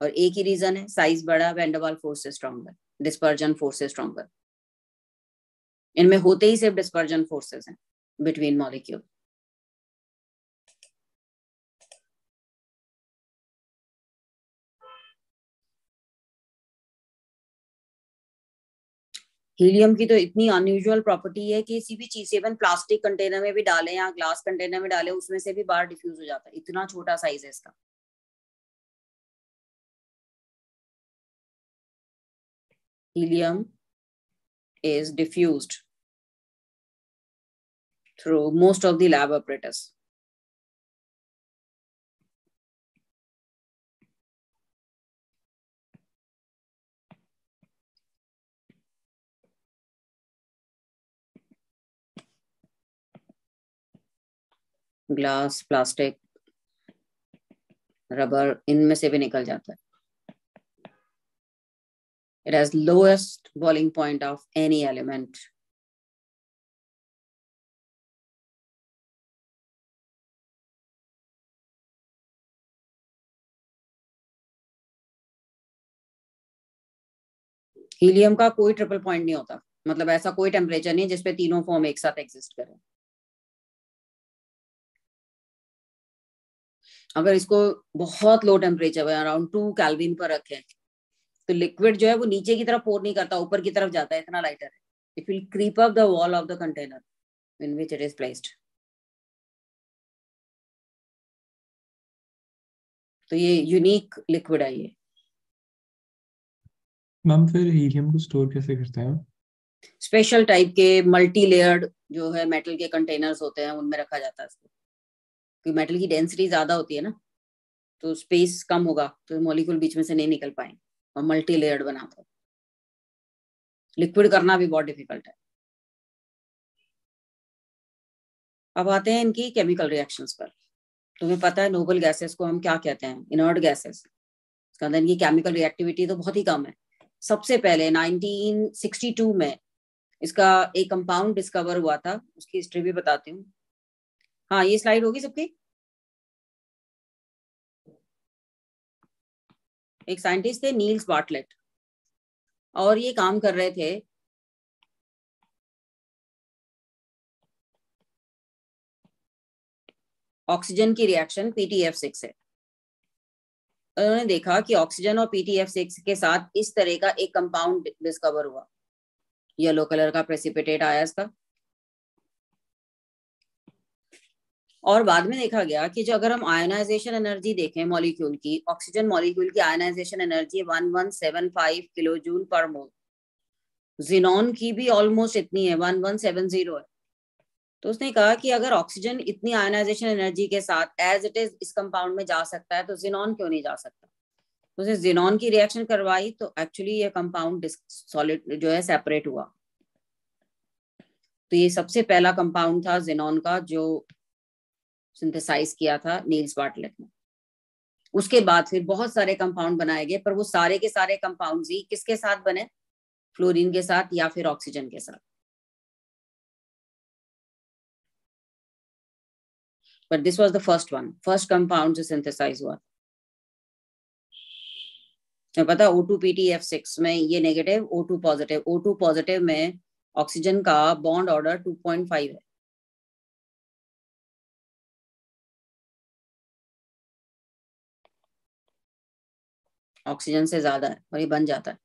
और एक ही रीजन है, साइज बड़ा, van der Waals force stronger, dispersion force stronger. इनमें होते ही सिर्फ डिस्पर्जन फोर्सेस हैं बिटवीन मॉलिक्यूल। हीलियम की तो इतनी अनयूजुअल प्रॉपर्टी है कि किसी भी चीज से, इवन प्लास्टिक कंटेनर में भी डालें या ग्लास कंटेनर में डालें, उसमें से भी बाहर डिफ्यूज हो जाता है, इतना छोटा साइज है इसका। helium is diffused through most of the lab apparatus. Glass, plastic, rubber, इनमें से भी निकल जाता है. It has lowest boiling point of any element. Helium का कोई ट्रिपल पॉइंट नहीं होता, मतलब ऐसा कोई टेम्परेचर नहीं जिसपे तीनों फॉर्म एक साथ एग्जिस्ट करें. अगर इसको बहुत लो टेम्परेचर अराउंड 2 केल्विन पर रखें तो लिक्विड जो है वो नीचे की तरफ पोर नहीं करता, ऊपर की तरफ जाता है, इतना लाइटर है. It will creep up the wall of the container in which it is placed. तो ये यूनिक लिक्विड है ये. मैम फिर हीलियम को स्टोर कैसे करते हैं? स्पेशल टाइप के मल्टी लेयर्ड जो है मेटल के कंटेनर्स होते हैं, उनमें रखा जाता है इसको. क्योंकि मेटल की डेंसिटी ज्यादा होती है ना, तो स्पेस कम होगा तो मॉलिक्यूल बीच में से नहीं निकल पाएंगे, और मल्टी लेयर्ड बनाता है. लिक्विड करना भी बहुत डिफिकल्ट है. अब आते हैं इनकी केमिकल रिएक्शंस पर. तुम्हें पता है नोबल गैसेस को हम क्या कहते हैं? Inert gases. इसका अंदर इनकी केमिकल रिएक्टिविटी तो बहुत ही कम है. सबसे पहले 1962 में इसका एक कंपाउंड डिस्कवर हुआ था, उसकी हिस्ट्री भी बताती हूँ. हाँ, ये स्लाइड होगी सबकी. एक साइंटिस्ट थे नील्स बार्टलेट, और ये काम कर रहे थे ऑक्सीजन की रिएक्शन PTF6 से. उन्होंने देखा कि ऑक्सीजन और PTF6 के साथ इस तरह का एक कंपाउंड डिस्कवर हुआ. येलो कलर का प्रेसिपिटेट आया इसका. और बाद में देखा गया कि जो अगर हम आयनाइजेशन एनर्जी देखें मॉलिक्यूल की, ऑक्सीजन मॉलिक्यूल की ionisation energy 1175 kilo joule per mole. Xenon की भी ऑलमोस्ट इतनी है, 1170 है. तो उसने कहा कि अगर ऑक्सीजन इतनी आयनाइजेशन एनर्जी के साथ एज इट इज इस कंपाउंड में जा सकता है तो जिनॉन क्यों नहीं जा सकता. तो उसने जिनॉन की रिएक्शन करवाई, तो एक्चुअली ये कंपाउंड सॉलिड जो है सेपरेट हुआ. तो ये सबसे पहला कंपाउंड था जिनॉन का जो सिंथेसाइज किया था नील्स बार्टलेट ने. उसके बाद फिर बहुत सारे कंपाउंड बनाए गए, पर वो सारे के सारे कंपाउंड्स ही किसके साथ बने? फ्लोरीन के साथ या फिर ऑक्सीजन के साथ. But this was the first one, first compound जो synthesize हुआ. पता O2PTF6 में ये negative, O2 positive. O2 positive में ऑक्सीजन का बॉन्ड ऑर्डर 2.5 है. ऑक्सीजन से ज्यादा है और ये बन जाता है.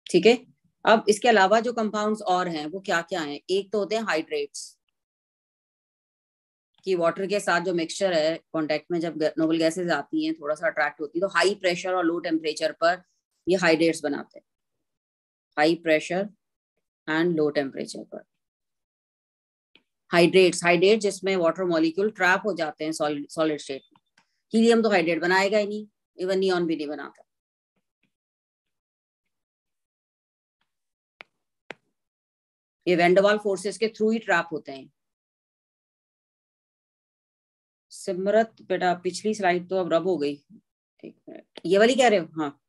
ठीक है. अब इसके अलावा जो कंपाउंड्स और हैं वो क्या क्या हैं? एक तो होते हैं हाइड्रेट्स, कि वाटर के साथ जो मिक्सचर है कांटेक्ट में जब नोबल गैसेस आती हैं थोड़ा सा अट्रैक्ट होती है, तो हाई प्रेशर और लो टेम्परेचर पर ये हाइड्रेट्स बनाते हैं. High pressure and low temperature पर हाइड्रेट जिसमें वाटर मॉलिक्यूल ट्रैप हो जाते हैं सॉलिड स्टेट में. हीलियम तो हाइड्रेट बनाएगा ही नहीं, इवन नियॉन भी नहीं बनाता. ये वेंडवाल फोर्सेस के थ्रू ही ट्रैप होते हैं. सिमरत बेटा पिछली स्लाइड तो अब रब हो गई. एक मिनट, ये वाली कह रहे हो? हाँ,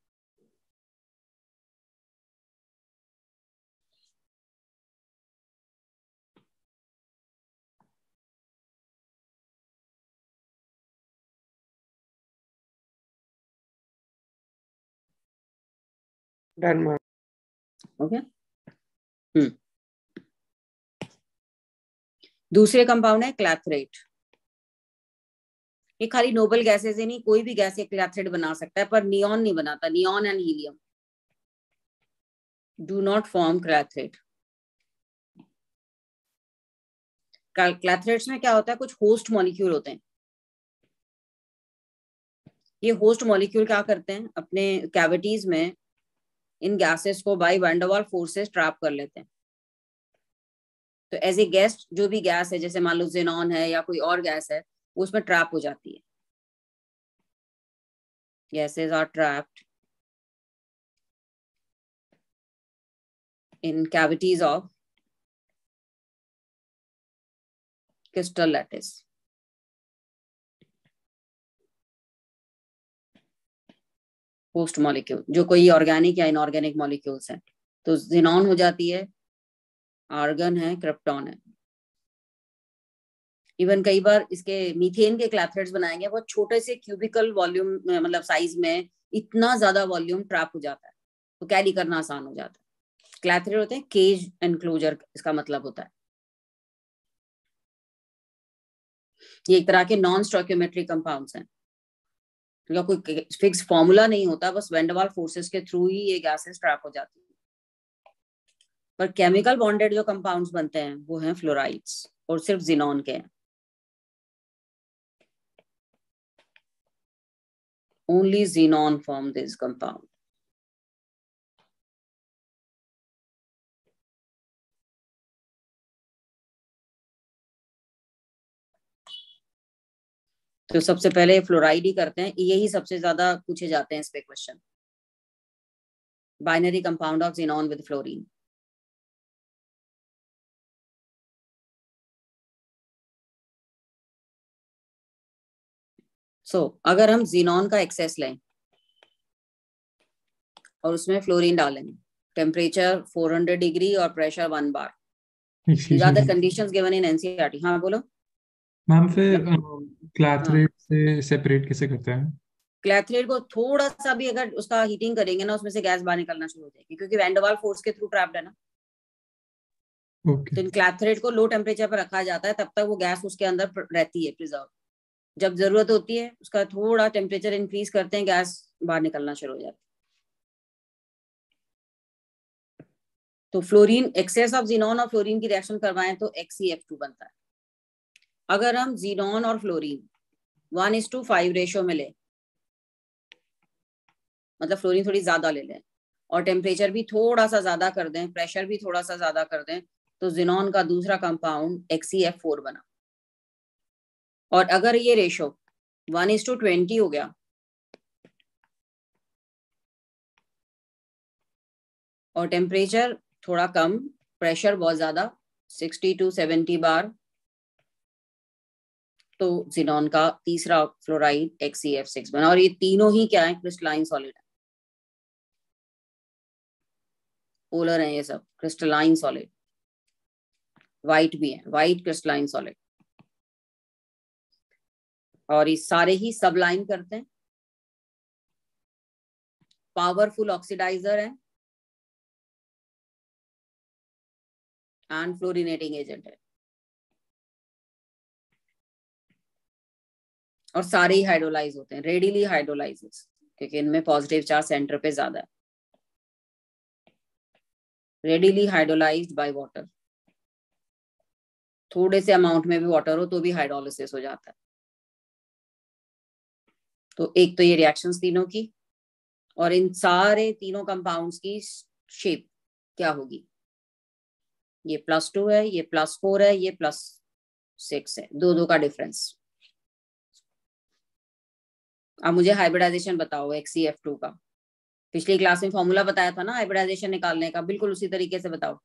डन. ओके. दूसरे कंपाउंड है क्लैथरेट. ये खाली नोबल गैसेस ही नहीं, कोई भी गैस एक क्लैथरेट बना सकता है, पर नियॉन नहीं बनाता. Neon and helium do not form clathrate. Clathrates में क्या होता है, कुछ होस्ट मॉलिक्यूल होते हैं। ये होस्ट मॉलिक्यूल क्या करते हैं, अपने कैविटीज में इन गैसेस को by van der Waals forces trap कर लेते हैं। तो एज ए गैस, जो भी गैस है, जैसे मान लो जेनॉन है या कोई और गैस है, वो उसमें ट्रैप हो जाती है। Gases are trapped in cavities of crystal lattice. Host molecule जो कोई ऑर्गेनिक या इनऑर्गेनिक मॉलिक्यूल्स हैं, तो जेनॉन हो जाती है, आर्गन है, क्रिप्टॉन है। इवन कई बार इसके मीथेन के क्लैथरेट्स बनाएंगे, बहुत छोटे से क्यूबिकल वॉल्यूम मतलब साइज में इतना ज्यादा वॉल्यूम ट्रैप हो जाता है, तो कैरी करना आसान हो जाता है। क्लैथरेट होते हैं केज एनक्लोजर, इसका मतलब होता है। ये एक तरह के नॉन स्टोइकियोमेट्रिक कंपाउंड्स हैं, या कोई फिक्स फॉर्मूला नहीं होता, बस वैन डर वाल्स फोर्सेस के थ्रू ही ये गैसेस ट्रैप हो जाती है। पर केमिकल बॉन्डेड जो कंपाउंड्स बनते हैं वो हैं फ्लोराइड्स, और सिर्फ जिनॉन के हैं। Only xenon form this compound. तो सबसे पहले फ्लोराइड ही करते हैं, यही सबसे ज्यादा पूछे जाते हैं इस पे question. Binary compound of xenon with fluorine. अगर हम xenon का एक्सेस लें और उसमें फ्लोरीन डालें, टेम्परेचर 400 डिग्री और pressure 1 bar, these are the conditions given in NCERT। हाँ बोलो मैम। फिर क्लैथरेट से सेपरेट कैसे करते हैं? क्लैथरेट को थोड़ा सा भी अगर उसका हीटिंग करेंगे ना, उसमें से गैस बाहर निकलना शुरू हो जाएगी, क्योंकि वैन डर वाल्स फोर्स के थ्रू ट्रैप्ड है ना। तो इन क्लैथरेट को लो टेम्परेचर पर रखा जाता है, तब तक वो गैस उसके अंदर रहती है प्रिजर्व। जब जरूरत होती है उसका थोड़ा टेम्परेचर इंक्रीज करते हैं, गैस बाहर निकलना शुरू हो जाती है। तो फ्लोरीन, एक्सेस ऑफ xenon और फ्लोरीन की रिएक्शन करवाएं तो XeF2 बनता है। अगर हम xenon और फ्लोरीन 1:5 रेशियो में ले, मतलब फ्लोरीन थोड़ी ज्यादा ले लें और टेम्परेचर भी थोड़ा सा ज्यादा कर दें, प्रेशर भी थोड़ा सा ज्यादा कर दें, तो xenon का दूसरा कंपाउंड XeF4 बना। और अगर ये रेशो 1:20 हो गया और टेम्परेचर थोड़ा कम, प्रेशर बहुत ज्यादा 60 to 70 बार, तो xenon का तीसरा फ्लोराइड XeF6 बना। और ये तीनों ही क्या है, क्रिस्टलाइन सॉलिड है, पोलर है ये सब, क्रिस्टलाइन सॉलिड। वाइट भी है, वाइट क्रिस्टलाइन सॉलिड। और ये सारे ही सबलाइन करते हैं, पावरफुल ऑक्सीडाइजर है एंड फ्लोरिनेटिंग एजेंट है, और सारे ही हाइड्रोलाइज होते हैं, रेडिली हाइड्रोलाइजेस, क्योंकि इनमें पॉजिटिव चार्ज सेंटर पे ज्यादा है। रेडिली हाइड्रोलाइज्ड बाय वाटर, थोड़े से अमाउंट में भी वाटर हो तो भी हाइड्रोलिसिस हो जाता है। तो एक तो ये रिएक्शंस तीनों की, और इन सारे तीनों कंपाउंड्स की शेप क्या होगी, ये +2 है, ये +4 है, ये +6 है, दो का डिफरेंस। अब मुझे हाइब्रिडाइजेशन बताओ XeF2 का। पिछली क्लास में फॉर्मूला बताया था ना हाइब्रिडाइजेशन निकालने का, बिल्कुल उसी तरीके से बताओ।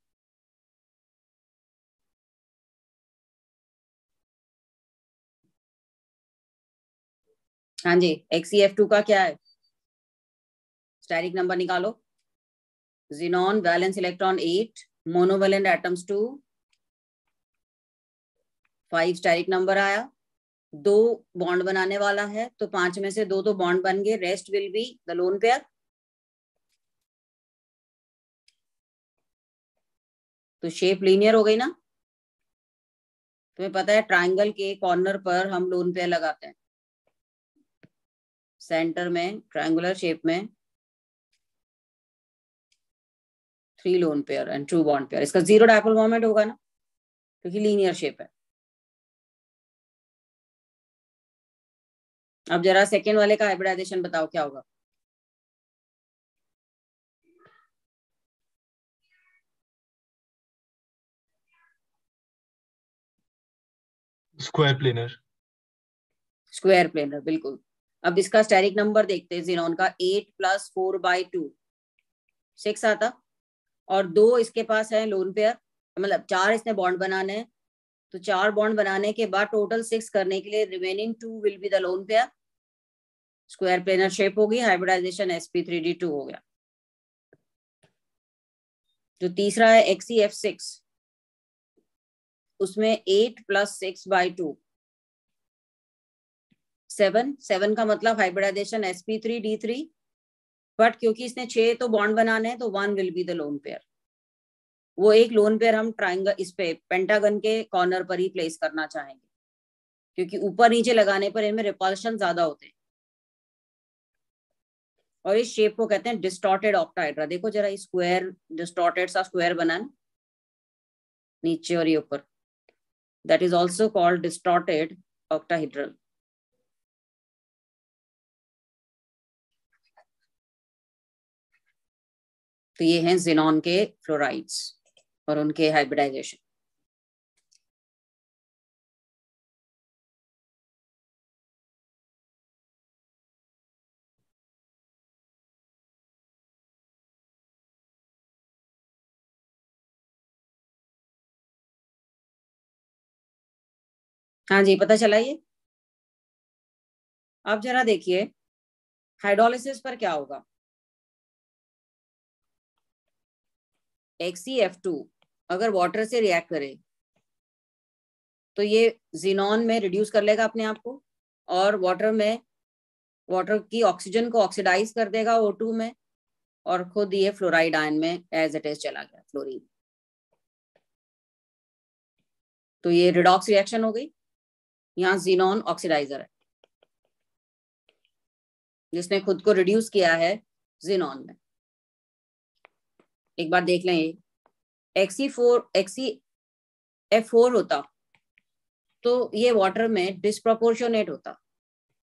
हाँ जी, XeF2 का क्या है, स्टेरिक नंबर निकालो। xenon valence electron 8, monovalent atoms 2, 5 steric number आया। 2 बॉन्ड बनाने वाला है, तो 5 में से 2 तो बॉन्ड बन गए, rest will be the lone pair. तो शेप लीनियर हो गई ना। तुम्हें पता है ट्राइंगल के कॉर्नर पर हम लोन पेयर लगाते हैं, सेंटर में ट्रायंगुलर शेप में 3 lone pair and 2 bond pair. इसका 0 डायपोल मोमेंट होगा ना, क्योंकि लीनियर शेप है। अब जरा सेकेंड वाले का हाइब्रिडाइजेशन बताओ क्या होगा। Square planar. स्क्वायर प्लेनर, बिल्कुल। अब इसका स्टेरिक नंबर देखते हैं जिनॉन का, 8 + 4/2 6 आता, और 2 इसके पास है लोन पेयर, मतलब 4 इसने बॉन्ड बनाने हैं, तो 4 बॉन्ड बनाने के बाद टोटल 6 करने के लिए remaining 2 will be the lone pair. Square planar shape होगी, हाइब्रिडाइजेशन sp3d2 हो गया। जो तीसरा है XeF6, उसमें 8 + 6/2 7 का मतलब हाइब्रिडाइजेशन sp3d3, बट क्योंकि इसने 6 तो बॉन्ड बनाने हैं तो 1 will be the lone pair. वो एक लोन पेयर हम ट्राइंगल इस पे पेंटागन के कॉर्नर पर ही प्लेस करना चाहेंगे, क्योंकि ऊपर नीचे लगाने पर इनमें रिपल्शन ज्यादा होते हैं। और इस शेप को कहते हैं डिस्टॉर्टेड ऑक्टाहेड्रा। देखो जरा, ये स्क्वायर डिस्टॉर्टेड सा स्क्वायर बना है नीचे और ये ऊपर, that is also called distorted octahedral. तो ये हैं जिनॉन के फ्लोराइड्स और उनके हाइब्रिडाइजेशन। हाँ जी, पता चला ये। अब जरा देखिए हाइड्रोलिसिस पर क्या होगा। XeF2 अगर वाटर से रिएक्ट करे तो ये जिनॉन में रिड्यूस कर लेगा अपने आप को, और वाटर की ऑक्सीजन को ऑक्सीडाइज कर देगा O2 में, और खुद ये फ्लोराइड आयन में एज इट इज चला गया फ्लोरीन। तो ये रिडॉक्स रिएक्शन हो गई। यहाँ जिनॉन ऑक्सीडाइजर है जिसने खुद को रिड्यूस किया है जिनॉन में। एक बार देख लें, ये XeF4 होता तो ये वाटर में डिस्प्रोपोर्शनेट होता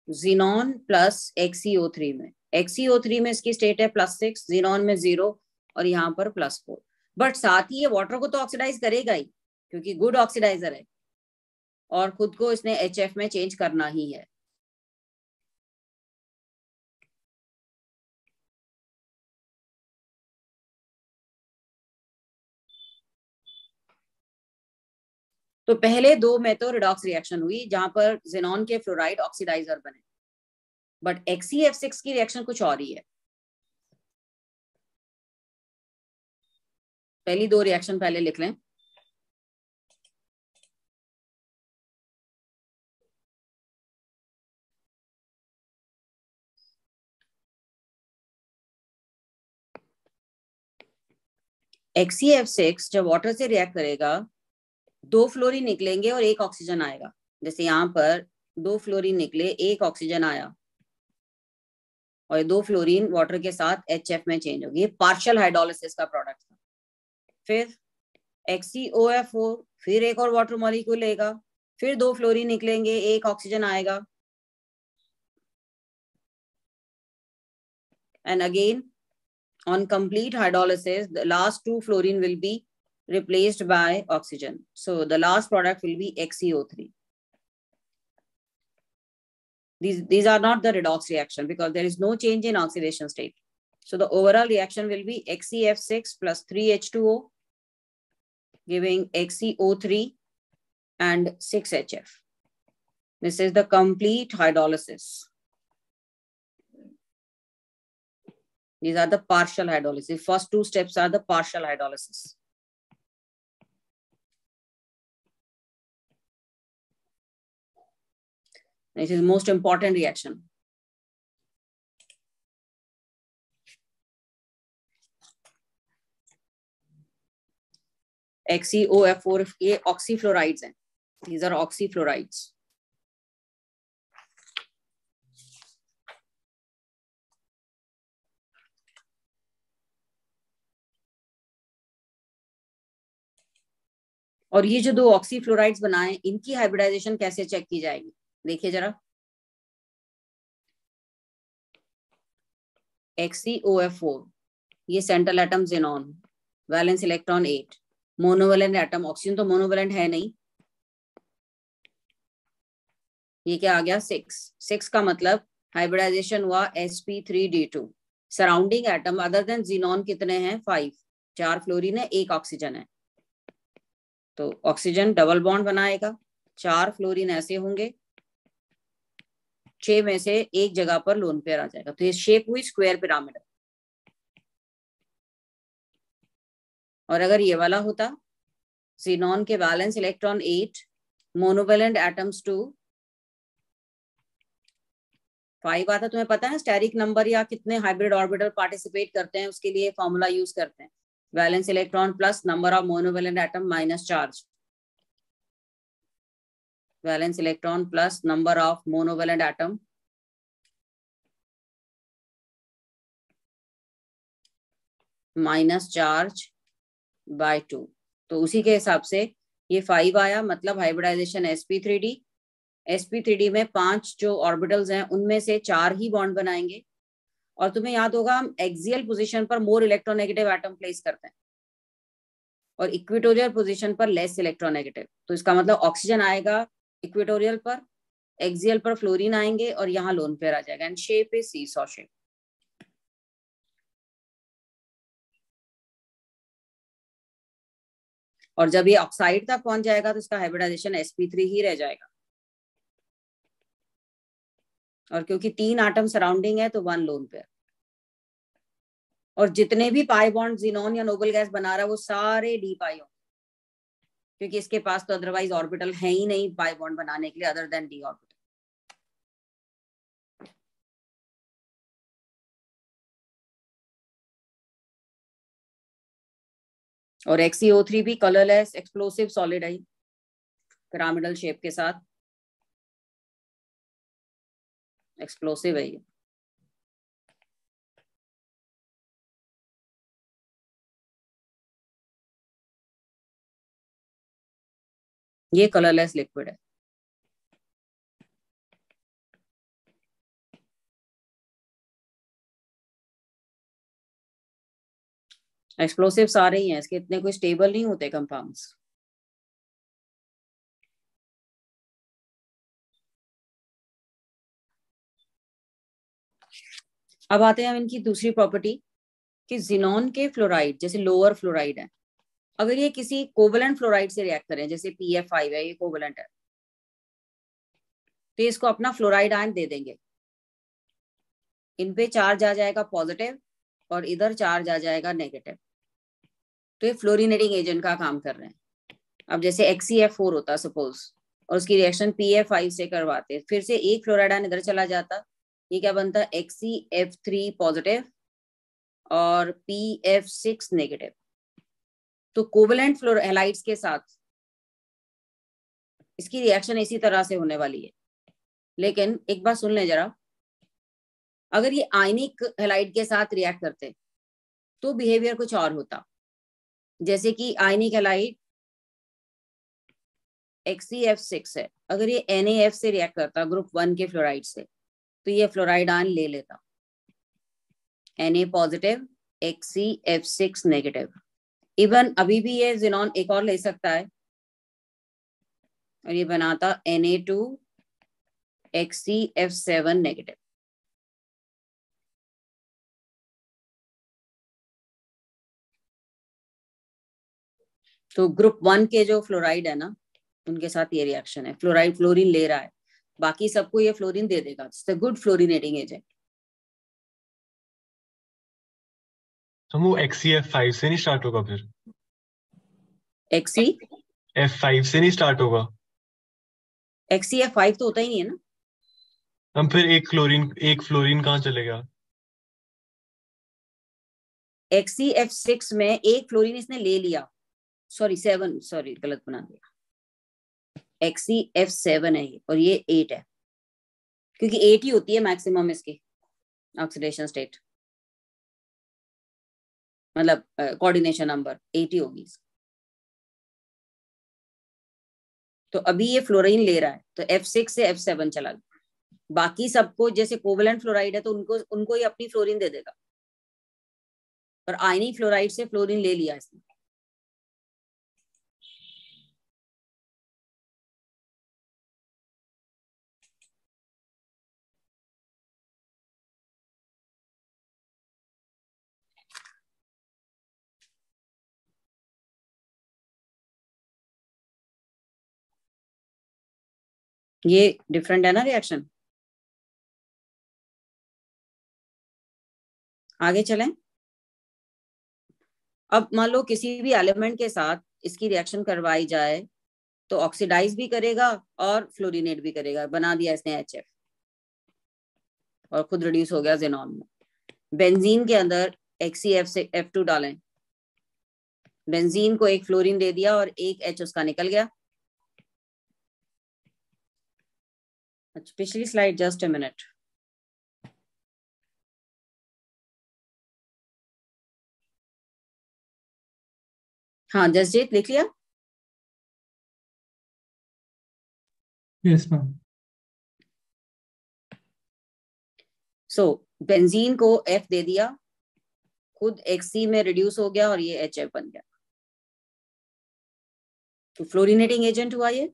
जिनॉन प्लस XeO3 में। XeO3 में इसकी स्टेट है +6, जिनॉन में 0, और यहाँ पर +4। बट साथ ही ये वाटर को तो ऑक्सीडाइज करेगा ही, क्योंकि गुड ऑक्सीडाइजर है, और खुद को इसने HF में चेंज करना ही है। तो पहले 2 में तो रिडॉक्स रिएक्शन हुई जहां पर जिनॉन के फ्लोराइड ऑक्सीडाइजर बने, बट XeF6 की रिएक्शन कुछ और ही है। पहली 2 रिएक्शन पहले लिख लें। XeF6 जब वाटर से रिएक्ट करेगा, 2 फ्लोरीन निकलेंगे और 1 ऑक्सीजन आएगा। जैसे यहाँ पर 2 फ्लोरीन निकले, 1 ऑक्सीजन आया, और ये 2 फ्लोरीन वाटर के साथ HF में चेंज होगी। पार्शियल हाइड्रोलिसिस का प्रोडक्ट था। फिर XeOF4, फिर एक और वाटर मॉलिक्यूल लेगा, फिर 2 फ्लोरीन निकलेंगे, 1 ऑक्सीजन आएगा, and again on complete hydrolysis the last 2 fluorine will be replaced by oxygen, so the last product will be XeO3. These are not the redox reaction because there is no change in oxidation state, so the overall reaction will be XeF6 plus 3H2O giving XeO3 and 6HF. This is the complete hydrolysis. These are the partial hydrolysis. First 2 steps are the partial hydrolysis. This is most important reaction. XeOF4 ये oxyfluorides हैं. These are oxyfluorides. और ये जो 2 ऑक्सीफ्लोराइड्स बनाए, इनकी hybridisation कैसे check की जाएगी, देखिए जरा। XeOF4, ये central atom xenon, valence electron 8, monovalent atom, oxygen तो मोनोवेलेंट है नहीं, ये क्या आ गया 6 का मतलब हाइब्रिडाइजेशन हुआ sp3d2। Surrounding atom other than xenon कितने हैं 5, 4 फ्लोरीन है 1 ऑक्सीजन है, तो ऑक्सीजन डबल बॉन्ड बनाएगा, 4 फ्लोरीन ऐसे होंगे, 6 में से एक जगह पर लोन पेयर आ जाएगा, तो ये शेप हुई स्क्वायर पिरामिड। और अगर ये वाला होता ज़ीनॉन के वैलेंस इलेक्ट्रॉन 8, मोनोवेलेंट एटम्स 2, 5 आता, तुम्हें पता है स्टेरिक नंबर या कितने हाइब्रिड ऑर्बिटल पार्टिसिपेट करते हैं उसके लिए फॉर्मूला यूज करते हैं, valence electron plus number of monovalent atom minus charge, valence electron plus number of monovalent atom minus charge by 2। तो उसी के हिसाब से ये 5 आया, मतलब हाइब्रिडाइजेशन sp3d। sp3d में 5 जो ऑर्बिटल्स हैं उनमें से 4 ही बॉन्ड बनाएंगे, और तुम्हें याद होगा हम एक्सियल पोजीशन पर मोर इलेक्ट्रोनेगेटिव एटम प्लेस करते हैं और इक्वेटोरियल पोजीशन पर लेस इलेक्ट्रोनेगेटिव, तो इसका मतलब ऑक्सीजन आएगा इक्वेटोरियल पर, एक्सियल पर फ्लोरीन आएंगे और यहाँ लोन पेयर आ जाएगा, and shape is seesaw shape. और जब ये ऑक्साइड तक पहुंच जाएगा तो इसका हाइब्रिडाइजेशन sp3 ही रह जाएगा, और क्योंकि 3 एटम सराउंडिंग है तो 1 लोन पेयर, और जितने भी पाई बॉन्ड ज़ीनॉन या नोबल गैस बना रहा है वो सारे डी पाई होंगे, क्योंकि इसके पास तो अदरवाइज ऑर्बिटल है ही नहीं पाई बॉन्ड बनाने के लिए अदर देन डी ऑर्बिटल। और XeO3 भी कलरलेस एक्सप्लोसिव सॉलिड है पिरामिडल शेप के साथ, एक्सप्लोसिव है ये कलरलेस लिक्विड है। एक्सप्लोसिव सारे ही हैं इसके, इतने कोई स्टेबल नहीं होते कंपाउंड्स। अब आते हैं हम इनकी दूसरी प्रॉपर्टी कि ज़ीनॉन के फ्लोराइड जैसे लोअर फ्लोराइड है, अगर ये किसी कोवेलेंट फ्लोराइड से रिएक्ट करें, जैसे PF5 है ये कोवेलेंट है, तो इसको अपना फ्लोराइड आयन दे देंगे, इन पे चार्ज आ जाएगा पॉजिटिव और इधर चार्ज आ जाएगा नेगेटिव, तो ये फ्लोरिनेटिंग एजेंट का काम कर रहे हैं। अब जैसे XeF4 होता सपोज, और उसकी रिएक्शन PF5 से करवाते, फिर से एक फ्लोराइड आयन इधर चला जाता, ये क्या बनता है XeF3 पॉजिटिव और PF6 नेगेटिव। तो कोवेलेंट हैलाइड्स के साथ इसकी रिएक्शन इसी तरह से होने वाली है, लेकिन एक बात सुन ले जरा, अगर ये आयनिक हैलाइड के साथ रिएक्ट करते तो बिहेवियर कुछ और होता, जैसे कि आयनिक हैलाइड XeF6 है, अगर ये NaF से रिएक्ट करता ग्रुप 1 के फ्लोराइड से, तो ये फ्लोराइड आयन ले लेता Na positive XeF6 negative. Even अभी भी ये ज़ीनॉन एक और ले सकता है और ये बनाता Na2 XeF7 नेगेटिव। तो ग्रुप 1 के जो फ्लोराइड है ना उनके साथ ये रिएक्शन है, फ्लोराइड फ्लोरीन ले रहा है, बाकी सबको ये फ्लोरीन दे देगा, it's a good fluorinating agent. तो वो XeF5 से नहीं स्टार्ट होगा, फिर XeF5 से नहीं स्टार्ट होगा, XeF5 तो होता ही नहीं है ना। हम फिर एक फ्लोरीन कहाँ चलेगा? XeF6 में एक फ्लोरीन इसने ले लिया, सॉरी गलत बना दिया, XeF7 है ये और ये 8 है, क्योंकि 8 ही होती है मैक्सिमम इसकी ऑक्सीडेशन स्टेट, मतलब कोऑर्डिनेशन नंबर 8 ही होगी। तो अभी ये फ्लोरीन ले रहा है तो F6 से F7 चला गया, बाकी सबको जैसे कोवेलेंट फ्लोराइड है तो उनको ही अपनी फ्लोरीन दे देगा, पर आयनिक फ्लोराइड से फ्लोरीन ले लिया इसने। ये डिफरेंट है ना रिएक्शन। आगे चलें। अब मान लो किसी भी एलिमेंट के साथ इसकी रिएक्शन करवाई जाए तो ऑक्सीडाइज भी करेगा और फ्लोरिनेट भी करेगा। बना दिया इसने HF और खुद रिड्यूस हो गया जेनॉन में। बेंजीन के अंदर XeF से F2 डालें, बेंजीन को एक फ्लोरीन दे दिया और एक H उसका निकल गया। अच्छा, पिछली स्लाइड, जस्ट अ मिनट। हाँ जसजीत, लिख लिया? Yes ma'am. सो बेंजीन को F दे दिया, खुद Xc में रिड्यूस हो गया और ये HF बन गया। तो फ्लोरिनेटिंग एजेंट हुआ ये।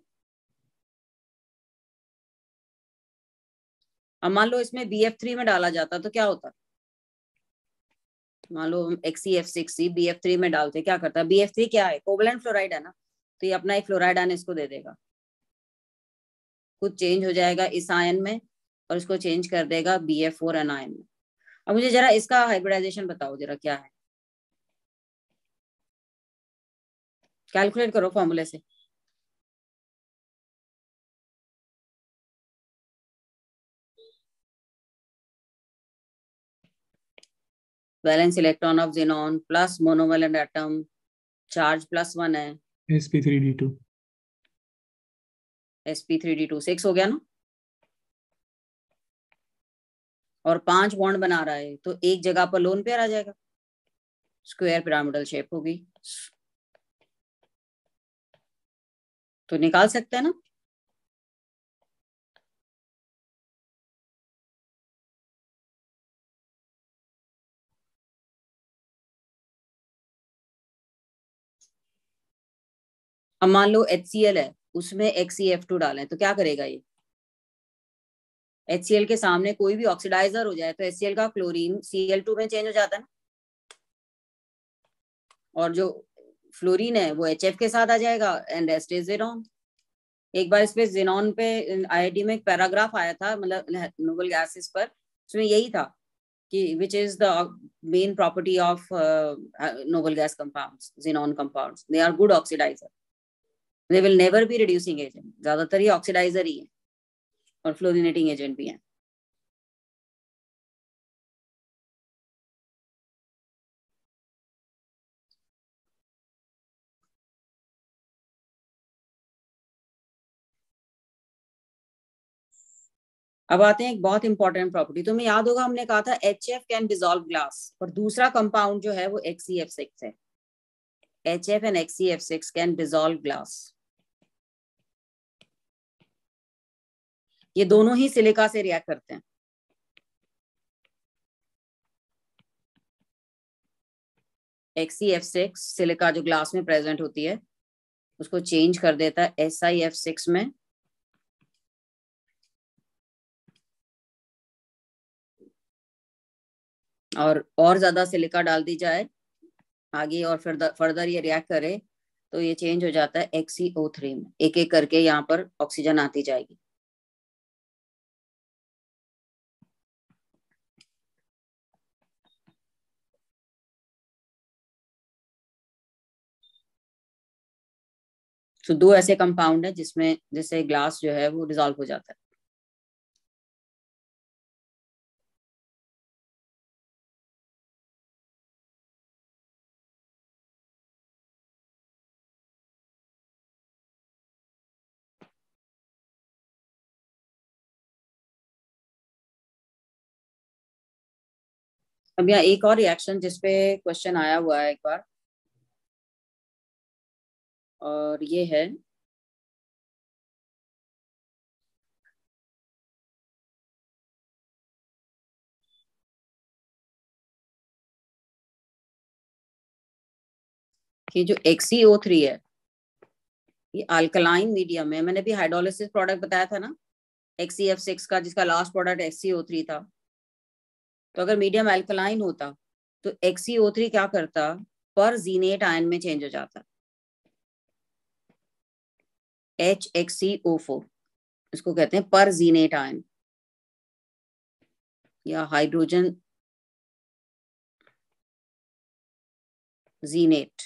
अब मान लो इसमें BF3 में डाला जाता तो क्या होता? मान लो हम XeF6 BF3 में डालते, क्या करता? BF3 क्या है? कोवलेंट फ्लोराइड है ना, तो ये अपना एक फ्लोराइड आयन इसको दे देगा, खुद चेंज हो जाएगा इस आयन में और इसको चेंज कर देगा BF4 एनायन में। अब मुझे जरा इसका हाइब्रिडाइजेशन बताओ जरा, क्या है? कैलकुलेट करो फॉर्मूले से। Valence electron of xenon plus monovalent atom, charge +1 है, sp3d2 sp3d2 6 हो गया ना, और 5 बॉन्ड बना रहा है तो एक जगह पर लोन पेयर आ जाएगा, स्क्वायर पिरामिडल शेप होगी। तो निकाल सकते हैं ना। अब मान लो HCl है, उसमें XeF2 डालें तो क्या करेगा ये? HCl के सामने कोई भी ऑक्सीडाइजर हो जाए तो HCl का क्लोरीन Cl2 में चेंज हो जाता है ना, और जो फ्लोरीन है वो HF के साथ आ जाएगा एंड रेस्ट इज xenon। एक बार इस पे xenon पे IIT में एक पैराग्राफ आया था, मतलब नोबल गैसेस पर, उसमें यही था कि which is the main property of noble gas compounds, xenon compounds, they are good oxidizer, they will never be reducing agent, ज्यादातर ये ऑक्सीडाइजर ही है और फ्लोरिनेटिंग एजेंट भी है। अब आते हैं एक बहुत इंपॉर्टेंट प्रॉपर्टी, तुम्हें याद होगा हमने कहा था HF कैन डिसॉल्व ग्लास, और दूसरा कंपाउंड जो है वो XeF6 है। HF and XeF6 can dissolve glass. ये दोनों ही सिलिका से रिएक्ट करते हैं। XeF6 सिलिका जो ग्लास में प्रेजेंट होती है उसको चेंज कर देता है SiF6 में, और ज्यादा सिलिका डाल दी जाए आगे और फिर फर्दर ये रिएक्ट करे तो ये चेंज हो जाता है XeO3 में। एक एक करके यहाँ पर ऑक्सीजन आती जाएगी। तो दो ऐसे कंपाउंड है जिसमें जिससे ग्लास जो है वो डिसॉल्व हो जाता है। अब यहाँ एक और रिएक्शन जिसपे क्वेश्चन आया हुआ है एक बार, और ये है कि जो XeO3 है ये अल्कलाइन मीडियम में, मैंने भी हाइड्रोलिसिस प्रोडक्ट बताया था ना XeF6 का, जिसका लास्ट प्रोडक्ट XeO3 था। तो अगर मीडियम अल्कलाइन होता तो XeO3 क्या करता, पर जीनेट आयन में चेंज हो जाता, HXeO4, इसको कहते हैं पर जीनेट आयन या हाइड्रोजन जीनेट।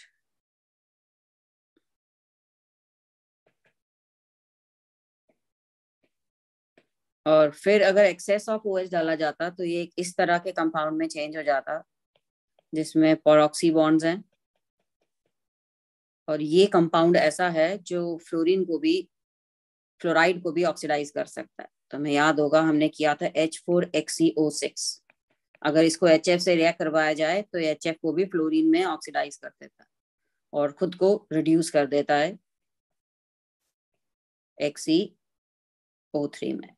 और फिर अगर एक्सेस ऑफ OH डाला जाता तो ये इस तरह के कंपाउंड में चेंज हो जाता जिसमें परऑक्सी बॉन्ड्स हैं। और ये कंपाउंड ऐसा है जो फ्लोरीन को भी, फ्लोराइड को भी ऑक्सीडाइज कर सकता है। तो हमें याद होगा हमने किया था H4XeO6, अगर इसको HF से रिएक्ट करवाया जाए तो HF को भी फ्लोरीन में ऑक्सीडाइज कर देता है और खुद को रिड्यूस कर देता है XeO3 में।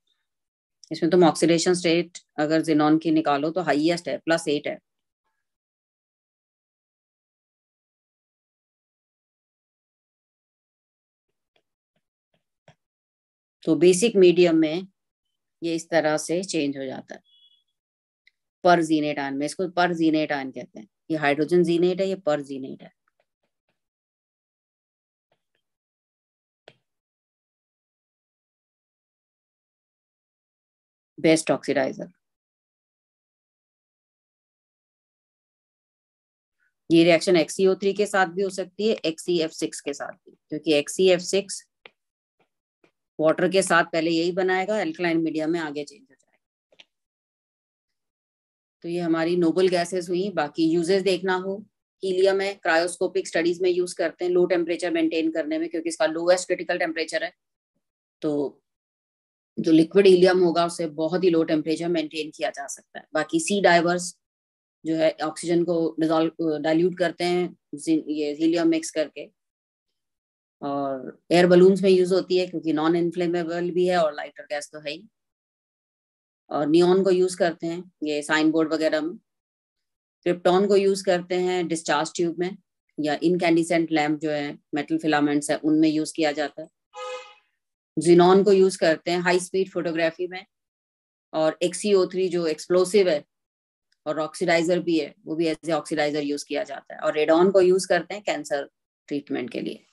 इसमें तुम ऑक्सीडेशन स्टेट अगर जिनॉन की निकालो तो हाईएस्ट है, +8 है। तो बेसिक मीडियम में ये इस तरह से चेंज हो जाता है पर जीनेट आयन में। इसको पर जीनेट आयन कहते हैं। ये हाइड्रोजन जीनेट है, ये पर जीनेट है। Best oxidiser. ये रिएक्शन XeO3 के साथ भी हो सकती है, XeF6 के साथ भी, क्योंकि XeF6 वाटर के साथ पहले यही बनाएगा, अल्कलाइन मीडियम में आगे चेंज हो जाएगा। तो ये हमारी नोबल गैसेस हुई। बाकी यूजेस देखना हो, हीलियम है, क्रायोस्कोपिक स्टडीज में यूज करते हैं लो टेम्परेचर मेंटेन करने में, क्योंकि इसका लोएस्ट क्रिटिकल टेम्परेचर है। तो जो लिक्विड हीलियम होगा उससे बहुत ही लो टेम्परेचर मेंटेन किया जा सकता है। बाकी सी डाइवर्स जो है ऑक्सीजन को डाइल्यूट करते हैं ये हीलियम मिक्स करके, और एयर बलून्स में यूज होती है क्योंकि नॉन इन्फ्लेमेबल भी है और लाइटर गैस तो है ही। और नियॉन को यूज करते हैं ये साइन बोर्ड वगैरह में। क्रिप्टॉन को यूज करते हैं डिस्चार्ज ट्यूब में, या इनकैंडिसेंट लैम्प जो है मेटल फिलामेंट्स है उनमें यूज किया जाता है। जिनॉन को यूज करते हैं हाई स्पीड फोटोग्राफी में। और XeO3 जो एक्सप्लोसिव है और ऑक्सीडाइजर भी है, वो भी एज ए ऑक्सीडाइजर यूज किया जाता है। और रेडॉन को यूज करते हैं कैंसर ट्रीटमेंट के लिए।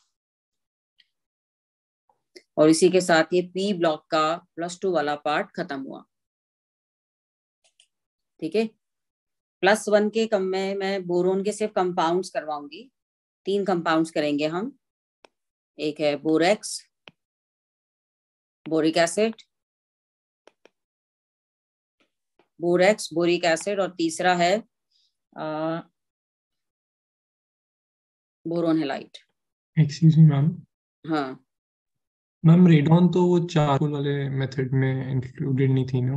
और इसी के साथ ये P ब्लॉक का +2 वाला पार्ट खत्म हुआ। ठीक है, +1 के कम में मैं बोरोन के सिर्फ कंपाउंड्स करवाऊंगी। 3 कंपाउंड्स करेंगे हम। एक है borax, boric acid, borax boric acid, और तीसरा है boron halide. Excuse me ma'am. हाँ मैम रेडॉन तो वो चारकोल वाले मेथड में इंक्लूडेड नहीं थी ना?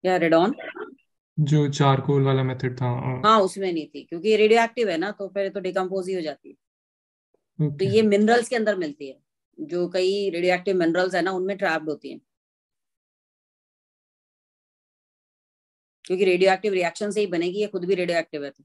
क्या रेडॉन? जो चारकोल वाला मेथड था। हाँ उसमें नहीं थी, क्योंकि ये रेडियो एक्टिव है ना, तो फिर तो डिकम्पोज ही हो जाती है। तो ओके। ये मिनरल्स के अंदर मिलती है, जो कई रेडियो एक्टिव मिनरल्स है ना उनमें ट्रैप्ड होती है, क्योंकि रेडियो एक्टिव रिएक्शन से ही बनेगी, ये खुद भी रेडियो एक्टिव है। तो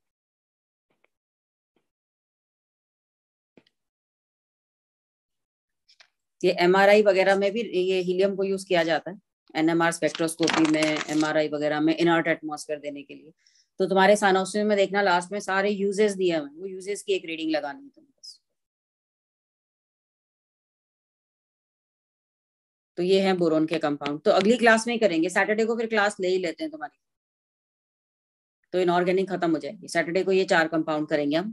ये MRI वगैरह में भी ये हीलियम को यूज किया जाता है, NMR स्पेक्ट्रोस्कोपी में, MRI वगैरह में इनर्ट एटमॉस्फेयर देने के लिए। तो तुम्हारे साइनोप्सिस में देखना लास्ट में सारे यूजेस दिए हुए, वो यूजेस की एक रीडिंग लगानी है तुम्हें बस। तो ये है बोरोन के कंपाउंड। तो अगली क्लास में ही करेंगे, सैटरडे को फिर क्लास ले ही लेते हैं तुम्हारी, तो इनऑर्गेनिक खत्म हो जाएगी। सैटरडे को ये 4 कंपाउंड करेंगे हम।